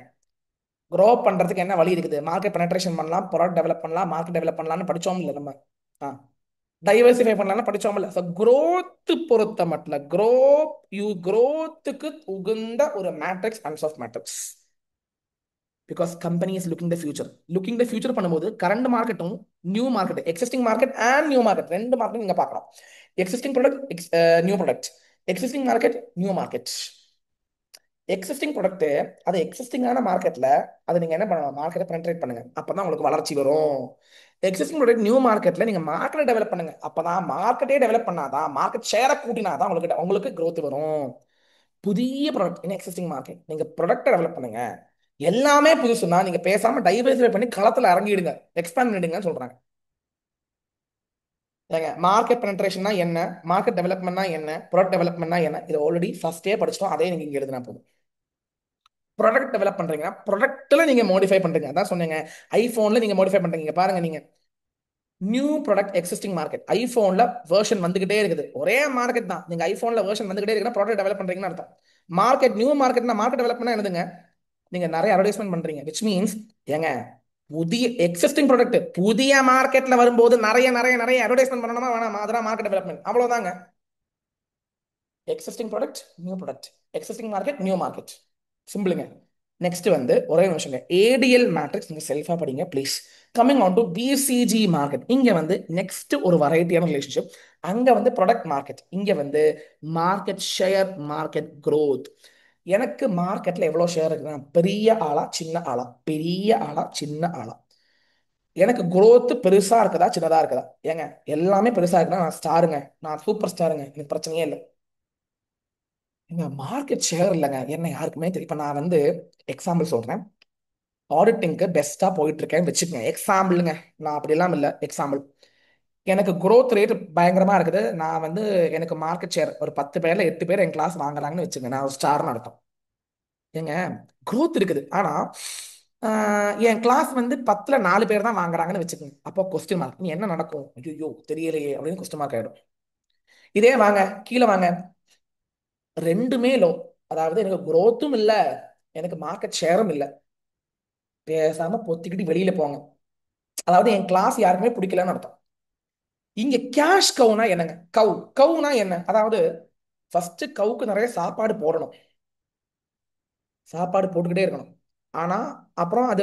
grow பண்றதுக்கு என்ன வழி இருக்குது? மார்க்கெட் பெனட்ரேஷன் பண்ணலாம், ப்ராடக்ட் டெவலப் பண்ணலாம், மார்க்கெட் டெவலப் பண்ணலாம்னு படிச்சோம் இல்லை நம்ம? டைவர்சிஃபை பண்ணலாம்னு படிச்சோம் இல்லை? ஸோ growth பொறுத்த மட்டும் growthக்கு உகுந்த ஒரு matrix Ansoff matrix. Because company is looking the future பண்ணும்போது கரண்ட் மார்க்கெட்டும் new market, existing market and new market ரெண்டு மார்க்கெட் நீங்க பார்க்கணும். Existing product, new product, existing market new market. Existing product அது எக்ஸிஸ்டிங்கான மார்க்கெட்ல அதை நீங்க என்ன பண்ணணும்? மார்க்கெட்டை பெனட்ரேட் பண்ணுங்க, அப்பதான் உங்களுக்கு வளர்ச்சி வரும். எக்ஸிஸ்டிங் ப்ராடக்ட் நியூ மார்க்கெட்ல நீங்க மார்க்கெட்டை டெவலப் பண்ணுங்க, அப்பதான் மார்க்கெட்டே டெவலப் பண்ணாதான், மார்க்கெட் ஷேரை கூட்டினாதான் உங்களுக்கு உங்களுக்கு growth வரும். புதிய ப்ராடக்ட் இன் எக்ஸிஸ்டிங் மார்க்கெட் நீங்க ப்ராடக்ட்டை டெவலப் பண்ணுங்க. எல்லாமே புதுசுனா நீங்க பேசாம டைவர்சிஃபை பண்ணி களத்துல இறங்கிடுங்க, எக்ஸ்பேண்ட் பண்ணிடுங்கன்னு சொல்றாங்க. ஏங்க, மார்க்கெட் பெனட்ரேஷன்னா என்ன, மார்க்கெட் டெவலப்மெண்ட்னா என்ன, ப்ராடக்ட் டெவலப்மெண்ட்னா என்ன, இது ஆல்ரெடி ஃபர்ஸ்டே படிச்சிட்டோம். அதே நீங்க இங்க எழுதினா போதும். ப்ராடக்ட் டெவலப் பண்றீங்கன்னா ப்ராடக்ட்ல நீங்க மாடிஃபை பண்றீங்க. அதான் சொன்னீங்க, ஐபோன்ல நீங்க மாடிஃபை பண்றீங்க. பாருங்க, நீங்க நியூ ப்ராடக்ட் எக்ஸிஸ்டிங் மார்க்கெட். ஐபோன்ல வெர்ஷன் வந்துகிட்டே இருக்குது, ஒரே மார்க்கெட் தான். நீங்க ஐபோன்ல வெர்ஷன் வந்துகிட்டே இருக்குன்னா ப்ராடக்ட் டெவலப் பண்றீங்கன்னு அர்த்தம். மார்க்கெட் நியூ மார்க்கெட்னா மார்க்கெட் டெவலப்மெண்ட் என்னதுங்க? நீங்க நிறைய அட்வர்டைஸ்மெண்ட் பண்றீங்க, விச் மீன்ஸ் ஏங்க, புதிய எக்ஸிஸ்டிங் ப்ராடக்ட் புதிய மார்க்கெட்ல வரும்போது நிறைய நிறைய நிறைய அட்வர்டைஸ்மெண்ட் பண்ணணுமா வேணாமா? அதெல்லாம் மார்க்கெட் டெவலப்மெண்ட், அவ்வளவுதாங்க. Existing product new product, existing market new market, சிம்பிளுங்க. நெக்ஸ்ட் வந்து ஒரே நிமிஷம், ஏடிஎல் மேட்ரிக்ஸ் நீங்க செல்ஃபா படிங்க please. Coming on to BCG market. இங்க வந்து நெக்ஸ்ட் ஒரு வெரைட்டியான ரிலேஷன்ஷிப். அங்க வந்து ப்ராடக்ட் மார்க்கெட், இங்க வந்து மார்க்கெட் ஷேர், மார்க்கெட் growth. எனக்கு மார்க்கெட்ல எவ்வளவு ஷேர் இருக்குன்னா, பெரிய ஆளா சின்ன ஆளா, பெரிய ஆளா சின்ன ஆளா. எனக்கு growth பெருசா இருக்குதா சின்னதா இருக்குதா? ஏங்க, எல்லாமே பெருசா இருக்குன்னா நான் ஸ்டாருங்க, நான் சூப்பர் ஸ்டாருங்க, எனக்கு பிரச்சனையே இல்லை. எங்க மார்க்கெட் ஷேர் இல்லைங்க, என்ன யாருக்குமே தெரியும். இப்போ நான் வந்து எக்ஸாம்பிள் சொல்றேன். ஆடிட்டிங்க்கு பெஸ்டா போயிட்டு இருக்கேன் வச்சுக்கோங்க, எக்ஸாம்பிளுங்க. நான் அப்படிலாம் இல்லை, எக்ஸாம்பிள். எனக்கு growth ரேட் பயங்கரமா இருக்குது. நான் வந்து எனக்கு மார்க்கெட் ஷேர் ஒரு 10 பேர்ல 8 பேர் என் கிளாஸ் வாங்குறாங்கன்னு வச்சுங்க, நான் ஒரு ஸ்டார்னு அர்த்தம். ஏங்க, growth இருக்குது, ஆனா என் கிளாஸ் வந்து 10ல் 4 பேர் தான் வாங்குறாங்கன்னு வச்சுக்கோங்க. அப்போ கொஸ்டின் மார்க், நீ என்ன நடக்கும், ஐயோ தெரியலையே அப்படின்னு கொஸ்டின் மார்க் ஆயிடும். இதே வாங்க, கீழே வாங்க, ரெண்டுமே லோ. அதாவது எனக்கு growthம் இல்ல, எனக்கு மார்க்கெட் ஷேரும் இல்ல. பேசாம பொத்திக்கிட்டு வெளியில போங்க. அதாவது என் கிளாஸ் யாருக்குமே பிடிக்கலன்னு அர்த்தம். இங்க கேஷ் கவுனா என்னங்க? கவுனா என்ன? அதாவது ஃபர்ஸ்ட் கவுக்கு நிறைய சாப்பாடு போடணும், சாப்பாடு போட்டுக்கிட்டே இருக்கணும். ஆனா அப்புறம் அது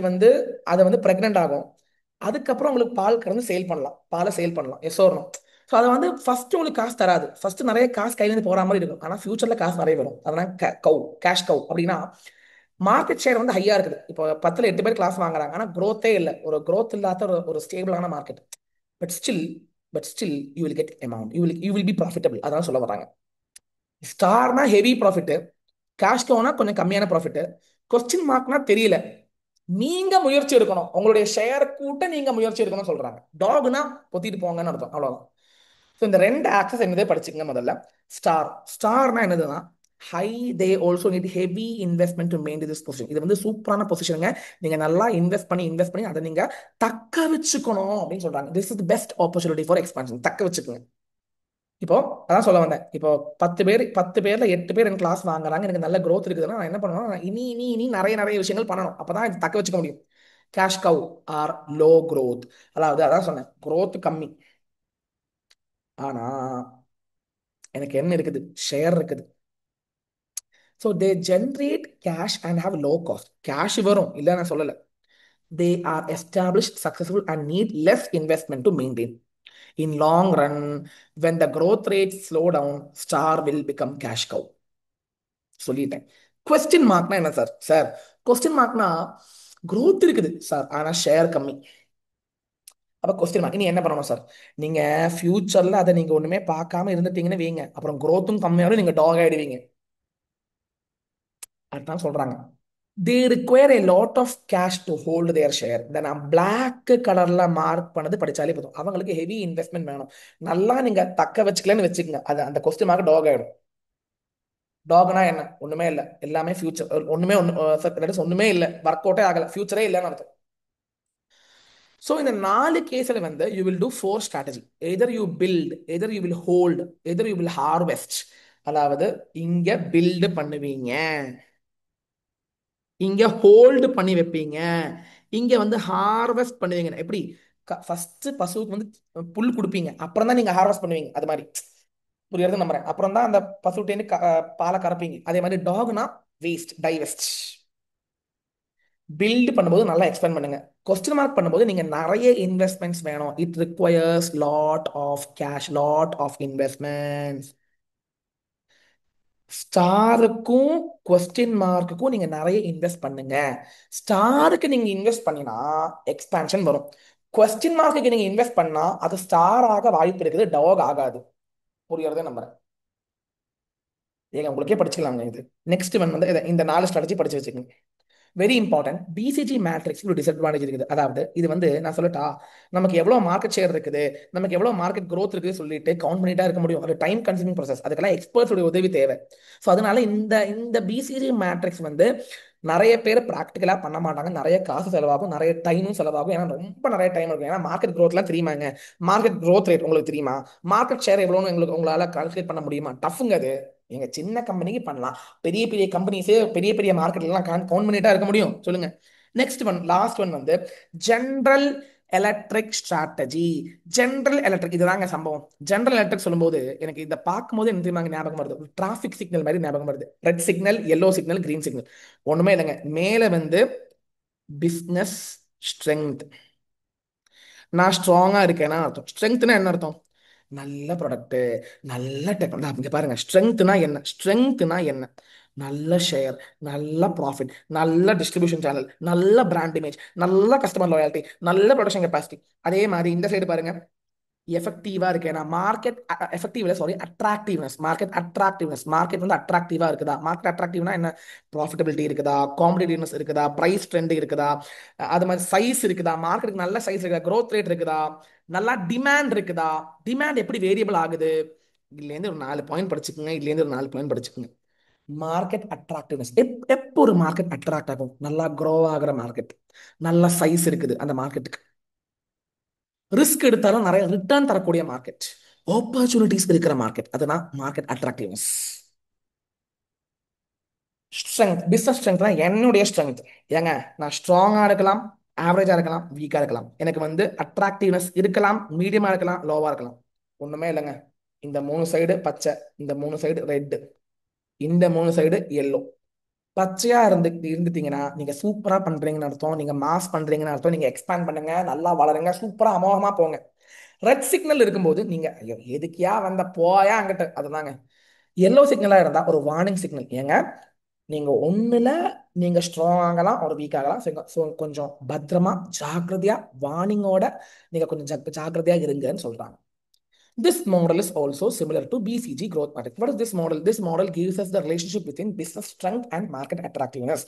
வந்து பிரெக்னென்ட் ஆகும். அதுக்கப்புறம் உங்களுக்கு பால் கறந்து சேல் பண்ணலாம், பாலை சேல் பண்ணலாம், எஸ் வரணும். ஸோ அதை வந்து ஃபர்ஸ்ட் உங்களுக்கு காசு தராது, ஃபர்ஸ்ட் நிறைய காசு கையிலேருந்து போற மாதிரி இருக்கும், ஆனால் ஃபியூச்சர்ல காசு நிறைய வரும். அதனால கேஷ் கவு அப்படின்னா மார்க்கெட் ஷேர் வந்து ஹையா இருக்குது. இப்போ 10ல் 8 பேர் கிளாஸ் வாங்குறாங்க, ஆனால் growth-ஏ இல்லை, ஒரு growth இல்லாத ஒரு ஸ்டேபிளான மார்க்கெட். But still but still you will get amount, you will be profitable. அதான் சொல்ல வராங்க. ஸ்டார்னா ஹெவி ப்ராஃபிட், கேஷ் கவுனா கொஞ்சம் கம்மியான ப்ராஃபிட், கொஸ்டின் மார்க்னா தெரியல. நீங்க முயற்சி எடுக்கணும், உங்களுடைய ஷேர் கூட்ட நீங்க முயற்சி எடுக்கணும்னு சொல்றாங்க. டாக்னா பொத்திட்டு போங்கன்னு அர்த்தம், அவ்வளவுதான். ஸோ இந்த ரெண்டு ஆக்சஸ் என்னதே படிச்சுக்கங்க முதல்ல. ஸ்டார்னா என்னதுன்னா, high they also need heavy investment to maintain this position. இது வந்து சூப்பரான பொசிஷனுங்க. நீங்க நல்லா இன்வெஸ்ட் பண்ணி அதை நீங்க தக்க வச்சுக்கணும் அப்படின்னு சொல்றாங்க. This is the best opportunity for expansion. தக்க வச்சுக்கோங்க. இப்போ அதான் சொல்ல வந்தேன். இப்போ 10 பேர், 10 பேர்ல 8 பேர் என் கிளாஸ் வாங்குறாங்க, எனக்கு நல்ல growth இருக்குதுன்னா நான் என்ன பண்ணுவேன், நான் இனி இனி இனி நிறைய நிறைய விஷயங்கள் பண்ணணும். அப்பதான் இது தக்க வச்சுக்க முடியும். கேஷ் கவ் ஆர் லோ growth. அதாவது அதான் சொன்னேன், growth கம்மி, ஆனா எனக்கு என்ன இருக்குது, ஷேர் இருக்குது. So they generate cash and have low cost. Cash வரும், இல்லை நான் சொல்லலை. They are established successful and NEET less investment to maintain. In long run, when the growth rates slow down, star will become cash cow. சொல்லிட்டேன். Question மார்க்னா என்ன sir? Sir, question மார்க்னா growth இருக்குது sir, ஆனா share கம்மி. அப்ப question mark. நீ என்ன பண்ணணும் sir? நீங்க ஃபியூச்சர்ல அதை நீங்க ஒண்ணுமே பார்க்காம இருந்துட்டீங்கன்னு வைங்க, அப்புறம் growthம் கம்மியாகும், நீங்க டாக் ஆயிடுவீங்க. அதுதான் சொல்றாங்க. they require a lot of cash to hold their share. இதை நான் பிளாக் கலர்ல மார்க் பண்ணது படிச்சாலே போதும். அவங்களுக்கு ஹெவி இன்வெஸ்ட்மெண்ட் வேணும். நல்லா நீங்க தக்க வச்சுக்கலன்னு வச்சுக்கோங்க, அது அந்த கொஸ்டின் மார்க் டாக் ஆயிடும். டாக்னா என்ன? ஒண்ணுமே இல்லை, எல்லாமே ஃபியூச்சர். ஒண்ணுமே ஒண்ணுமே இல்லை, ஒர்க் அவுட்டே ஆகல, ஃபியூச்சரே இல்லைன்னு அர்த்தம். ஸோ இந்த 4 கேஸில் வந்து you will do 4 strategy. Either you build, either you will hold, either you will harvest. அதாவது இங்க பில்டு பண்ணுவீங்க, இங்க ஹோல்டு பண்ணி வைப்பீங்க, இங்க வந்து ஹார்வெஸ்ட் பண்ணுவீங்க. எப்படி? ஃபர்ஸ்ட் பசுவுக்கு வந்து புல் கொடுப்பீங்க, அப்புறம் தான் நீங்க ஹார்வெஸ்ட் பண்ணுவீங்க. அது மாதிரி புரியுறது நம்புறேன். அப்புறம் தான் அந்த பசுட்டேன்னு பாலை கறப்பீங்க. அதே மாதிரி டாக்னா வேஸ்ட், டைவெஸ்ட். பில்ட் பண்ணும்போது நல்லா எக்ஸ்பிளைன் பண்ணுங்க. கொஸ்டின் மார்க் பண்ணும்போது நீங்க நிறைய இன்வெஸ்ட்மெண்ட்ஸ் வேணும். It requires lot of cash, lot of investments. ஸ்டாருக்கும் கொஸ்டின் மார்க்குக்கும் நீங்க நிறைய இன்வெஸ்ட் பண்ணுங்க. ஸ்டாருக்கு நீங்க இன்வெஸ்ட் பண்ணினா எக்ஸ்பான்ஷன் வரும். கொஸ்டின் மார்க்குக்கு நீங்க இன்வெஸ்ட் பண்ணா அது ஸ்டார் ஆக வாய்ப்பு இருக்குது, டாக் ஆகாது. புரியறதே நம்புறேன். ஏங்க உங்களுக்கே படிச்சுக்கலாங்க இது. நெக்ஸ்ட் ஒன் வந்து இந்த 4 ஸ்ட்ராட்டஜி படிச்சு வச்சுக்கோங்க. Very important. பிசிஜி மேட்ரிக்ஸ் ஒரு டிஸ்அட்வான்டேஜ் இருக்குது. அதாவது இது வந்து நான் சொல்லட்டா, நமக்கு எவ்வளவு மார்க்கெட் ஷேர் இருக்குது, நமக்கு எவ்வளவு மார்க்கெட் growth இருக்குது சொல்லிட்டு கவுண்ட் பண்ணிட்டா இருக்க முடியும். அது டைம் கன்சூமிங் ப்ராசஸ், அதுக்கெல்லாம் எக்ஸ்பர்ட்ஸ் உதவி தேவை. ஸோ அதனால இந்த இந்த பிசிஜி மேட்ரிக்ஸ் வந்து நிறைய பேர் ப்ராக்டிக்கலா பண்ண மாட்டாங்க. நிறைய காசு செலவாகும், நிறைய டைமும் செலவாகும். ஏன்னா ரொம்ப நிறைய டைம் இருக்கும். ஏன்னா மார்க்கெட் growthலாம் தெரியுமாங்க? மார்க்கெட் growth ரேட் உங்களுக்கு தெரியுமா? மார்க்கெட் ஷேர் எவ்வளோன்னு உங்களுக்கு உங்களால கால்குலேட் பண்ண முடியுமா? டஃப்ங்க அது. எங்க சின்ன கம்பெனிக்கு பண்ணலாம், பெரிய பெரிய கம்பெனிஸே பெரிய பெரிய மார்க்கெட்லாம் கவுண்ட் பண்ணிட்டா இருக்க முடியும்? சொல்லுங்க. நெக்ஸ்ட் ஒன், லாஸ்ட் ஒன் வந்து general electric strategy. General electric இதுதாங்க சம்பவம். ஜென்ரல் எலக்ட்ரிக் சொல்லும்போது எனக்கு இதை பார்க்கும்போது என்ன தெரியுமா ஞாபகம் வருது? ஒரு டிராஃபிக் சிக்னல் மாதிரி ஞாபகம் வருது. Red signal, yellow signal, green signal. ஒண்ணுமே இல்லைங்க. மேல வந்து பிஸ்னஸ் ஸ்ட்ரெங்க். நான் ஸ்ட்ராங்கா இருக்கேன்னா அர்த்தம். ஸ்ட்ரெங்க்னா என்ன அர்த்தம்? நல்ல ப்ராடக்ட், நல்ல டெக்னாலஜி. இங்க பாருங்க, ஸ்ட்ரெங்க்னா என்ன? ஸ்ட்ரெங்க்னா என்ன? நல்ல ஷேர், நல்ல ப்ராஃபிட், நல்ல டிஸ்ட்ரிபியூஷன் சேனல், நல்ல பிராண்ட் இமேஜ், நல்ல கஸ்டமர் லாயல்ட்டி, நல்ல ப்ரொடக்ஷன் கெப்பாசிட்டி. அதே மாதிரி இந்த சைடு பாருங்க, எஃபெக்டிவா இருக்கேனா? Market effective sorry, attractiveness. Market attractiveness. Market வந்து அட்ராக்டிவா இருக்குதா? மார்க்கெட் அட்ராக்டிவ்னா என்ன? ப்ராஃபிட்டபிலிட்டி இருக்குதா, காம்படிட்டிவ்னஸ் இருக்குதா, பிரைஸ் ட்ரெண்ட் இருக்குதா, அது மாதிரி சைஸ் இருக்குதா, மார்க்கெட்டுக்கு நல்ல சைஸ் இருக்குதா, growth ரேட் இருக்குதா, நல்லா டிமாண்ட் இருக்குதா, டிமாண்ட் எப்படி வேரியபிள் ஆகுது. இதுலேருந்து ஒரு 4 பாயிண்ட் படிச்சுக்கோங்க, இதுலேருந்து ஒரு 4 பாயிண்ட் படிச்சுக்கோங்க. Market attractiveness. எப்போ ஒரு மார்க்கெட் அட்ராக்ட் ஆகும்? நல்லா க்ரோ ஆகுற மார்க்கெட், நல்ல சைஸ் இருக்குது அந்த மார்க்கெட்டுக்கு, ரிஸ்க் எடுத்தாலும் நிறைய ரிட்டர்ன் தரக்கூடிய மார்க்கெட், ஆப்பர்ச்சுனிட்டிஸ் இருக்கிற மார்க்கெட், அதுதான் மார்க்கெட் அட்ராக்டிவ்னஸ். ஸ்ட்ரென்த், பிசினஸ் ஸ்ட்ரென்த்னா என்னுடைய ஸ்ட்ரென்த். ஏங்க, நான் ஸ்ட்ராங்கா இருக்கலாம், ஆவரேஜா இருக்கலாம், வீக்கா இருக்கலாம். எனக்கு வந்து அட்ராக்டிவ்னஸ் இருக்கலாம், மீடியமா இருக்கலாம், லோவா இருக்கலாம். ஒண்ணுமே இல்லைங்க. இந்த 3 சைடு பச்சை, இந்த 3 சைடு ரெட், இந்த 3 சைடு எல்லோ. பச்சையா இருந்துட்டீங்கன்னா நீங்க சூப்பரா பண்றீங்கன்னு அர்த்தம், நீங்க மாஸ் பண்றீங்கன்னு அர்த்தம். நீங்க எக்ஸ்பேண்ட் பண்ணுங்க, நல்லா வளருங்க, சூப்பரா அமோகமா போங்க. ரெட் சிக்னல் இருக்கும்போது நீங்க ஐயோ எதுக்கியா வந்த போயா அங்கிட்ட, அதுதாங்க. எல்லோ சிக்னலா இருந்தா ஒரு வார்னிங் சிக்னல். ஏங்க, நீங்க ஒண்ணுல நீங்க ஸ்ட்ராங் ஆகலாம், ஒரு வீக் ஆகலாம். ஸோ கொஞ்சம் பத்திரமா ஜாக்கிரதையா வார்னிங்கோட நீங்க கொஞ்சம் ஜாக்கிரதையா இருங்கன்னு சொல்றாங்க. This model is also similar to BCG growth matrix. What is this model? This model gives us the relationship between business strength and market attractiveness.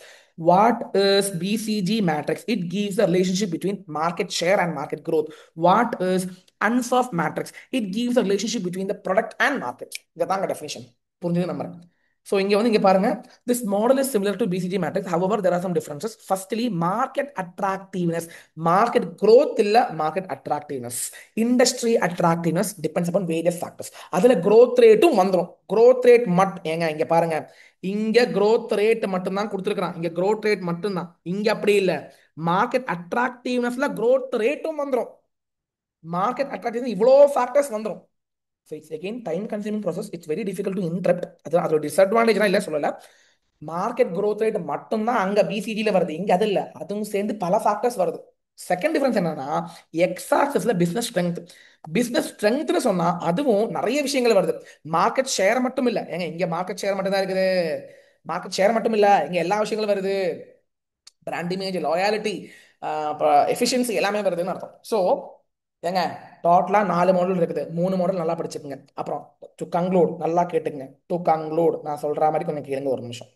What is BCG matrix? It gives the relationship between market share and market growth. What is Ansoff matrix? It gives a relationship between the product and market. இதான் definition. புரிஞ்சுது நம்புறேன். So இங்க வந்து இங்க பாருங்க, this model is similar to BCG matrix. However, there are some differences. Firstly, market attractiveness. Market growth இல்ல market attractiveness. Industry attractiveness depends upon various factors. அதுல growth rateம் வந்துரும். growth rate ஏங்க இங்க பாருங்க, இங்க growth rate மட்டும் தான் கொடுத்திருக்கான். இங்க growth rate மட்டும் தான். இங்க அப்படி இல்ல. market attractivenessல growth rateம் வந்துரும். market attractiveness இவ்வளோ ஃபேக்டர்ஸ் வந்துரும். So it's again time consuming process. It's very difficult to interrupt. அது அதோட டிஸ்அட்வான்டேஜ்லாம் இல்லை சொல்லல. மார்க்கெட் growth ரேட் மட்டும்தான் அங்க பிசிஜில வருது, இங்க அது இல்ல. அதுவும் சேர்ந்து பல ஃபேக்டர்ஸ் வருது. செகண்ட் டிஃபரன்ஸ் என்னன்னா, எக்ஸ் ஆக்சஸ்ல பிசினஸ் ஸ்ட்ரென்த். பிசினஸ் ஸ்ட்ரென்த்னு சொன்னா அதுவும் நிறைய விஷயங்கள் வருது. மார்க்கெட் ஷேர் மட்டும் இல்ல ஏங்க, இங்க மார்க்கெட் ஷேர் மட்டும் தான் இருக்குது. மார்க்கெட் ஷேர் மட்டும் இல்ல, இங்க எல்லா விஷயங்களும் வருது. பிராண்ட் இமேஜ், லாயாலிட்டி, எஃபிஷியன்சி எல்லாமே வருதுன்னு அர்த்தம். ஸோ ஏங்க, டோட்டலா 4 மாடல் இருக்குது. 3 மாடல் நல்லா படிச்சுக்கோங்க. அப்புறம் டு கன்க்ளூட் நல்லா கேட்டுங்க. டு கன்க்ளூட் நான் சொல்ற மாதிரி கொஞ்சம் கேளுங்க ஒரு நிமிஷம்.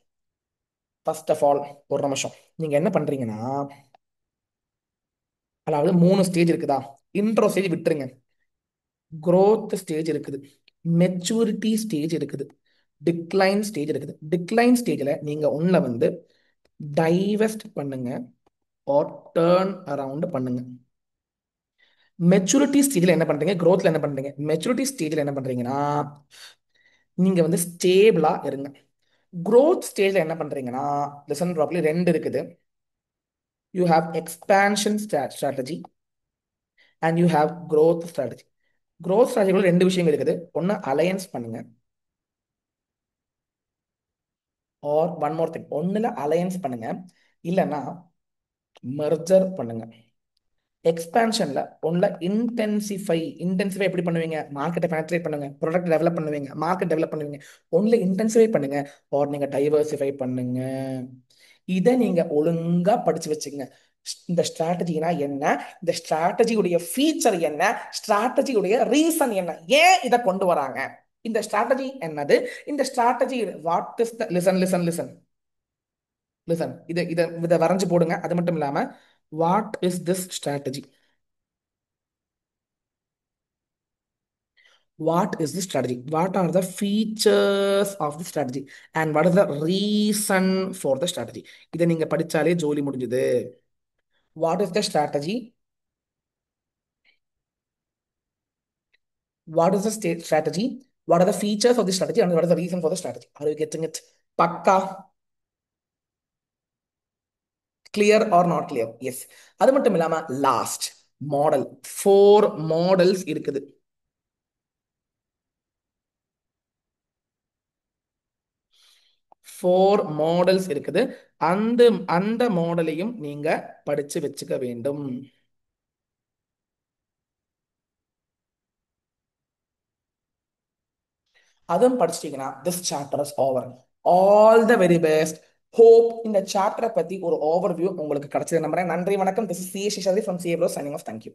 ஃபர்ஸ்ட் ஆஃப் ஆல், ஒரு நிமிஷம். நீங்க என்ன பண்றீங்கன்னா, அதாவது 3 ஸ்டேஜ் இருக்குதா? இன்ட்ரோ ஸ்டேஜ் விட்டுருங்க. growth ஸ்டேஜ் இருக்குது, மெச்சூரிட்டி ஸ்டேஜ் இருக்குது, டிக்ளைன் ஸ்டேஜ் இருக்குது. டிக்ளைன் ஸ்டேஜ்ல நீங்க ஒன்ன வந்து டைவெஸ்ட் பண்ணுங்க ஆர் டேர்ன் அரவுண்ட் பண்ணுங்க. மெச்சூரிட்டி ஸ்டேஜ்ல என்ன பண்றீங்க, growthல என்ன பண்றீங்க? மெச்சூரிட்டி ஸ்டேஜ்ல என்ன பண்றீங்கன்னா, நீங்க வந்து ஸ்டேபிளா இருங்க. growth ஸ்டேஜ்ல என்ன பண்றீங்கன்னா, லிசன் ப்ராப்பர்லி, ரெண்டு இருக்குது. You have expansion strategy and you have growth strategy. growth ஸ்ட்ராட்டஜிக்குள்ள ரெண்டு விஷயம் இருக்குது. ஒன்னு அலையன்ஸ் பண்ணுங்க, ஆர் ஒன் மோர் திங், ஒண்ணுல அலையன்ஸ் பண்ணுங்க, இல்லைன்னா மெர்ஜர் பண்ணுங்க. எக்ஸ்பான்ஷன்ல ஒன்ல இன்டென்சிஃபை எப்படி பண்ணுவீங்க? மார்க்கெட்டை பெனட்ரேட் பண்ணுங்க, ப்ராடக்ட் டெவலப் பண்ணுவீங்க, மார்க்கெட் டெவலப் பண்ணுவீங்க. ஒன்ல இன்டென்சிஃபை பண்ணுங்க, ஆர் நீங்க டைவர்சிஃபை பண்ணுங்க. இதை நீங்க ஒழுங்கா படிச்சு வச்சுங்க. இந்த ஸ்ட்ராட்டஜினா என்ன, இந்த ஸ்ட்ராட்டஜியுடைய ஃபீச்சர் என்ன, ஸ்ட்ராட்டஜியுடைய ரீசன் என்ன, ஏன் இதை கொண்டு வராங்க, இந்த ஸ்ட்ராட்டஜி என்னது, இந்த strategy what is the listen listen listen listen இதை வரைஞ்சு போடுங்க. அது மட்டும் இல்லாம, what is this strategy, what is the strategy, what are the features of the strategy, and what is the reason for the strategy. இதை நீங்க படிச்சாலே ஜோலி முடிஞ்சது. What is the strategy, what is the strategy, what are the features of the strategy, and what is the reason for the strategy. Are you getting it? பக்கா? clear or not clear? Yes. அது மட்டும் இல்லாம last model, 4 models இருக்குது. 4 models இருக்குது. அந்த அந்த மாடலையும் நீங்க படிச்சு வச்சுக்க வேண்டும். அதுவும் படிச்சிட்டீங்கன்னா this chapter is over. All the very best. Hope இந்த சாப்டரை பத்தி ஒரு ஓவர் வியூ உங்களுக்கு கிடைச்சது நம்புறேன். நன்றி, வணக்கம். This is C Seshadri from CA bro signing off. Thank you.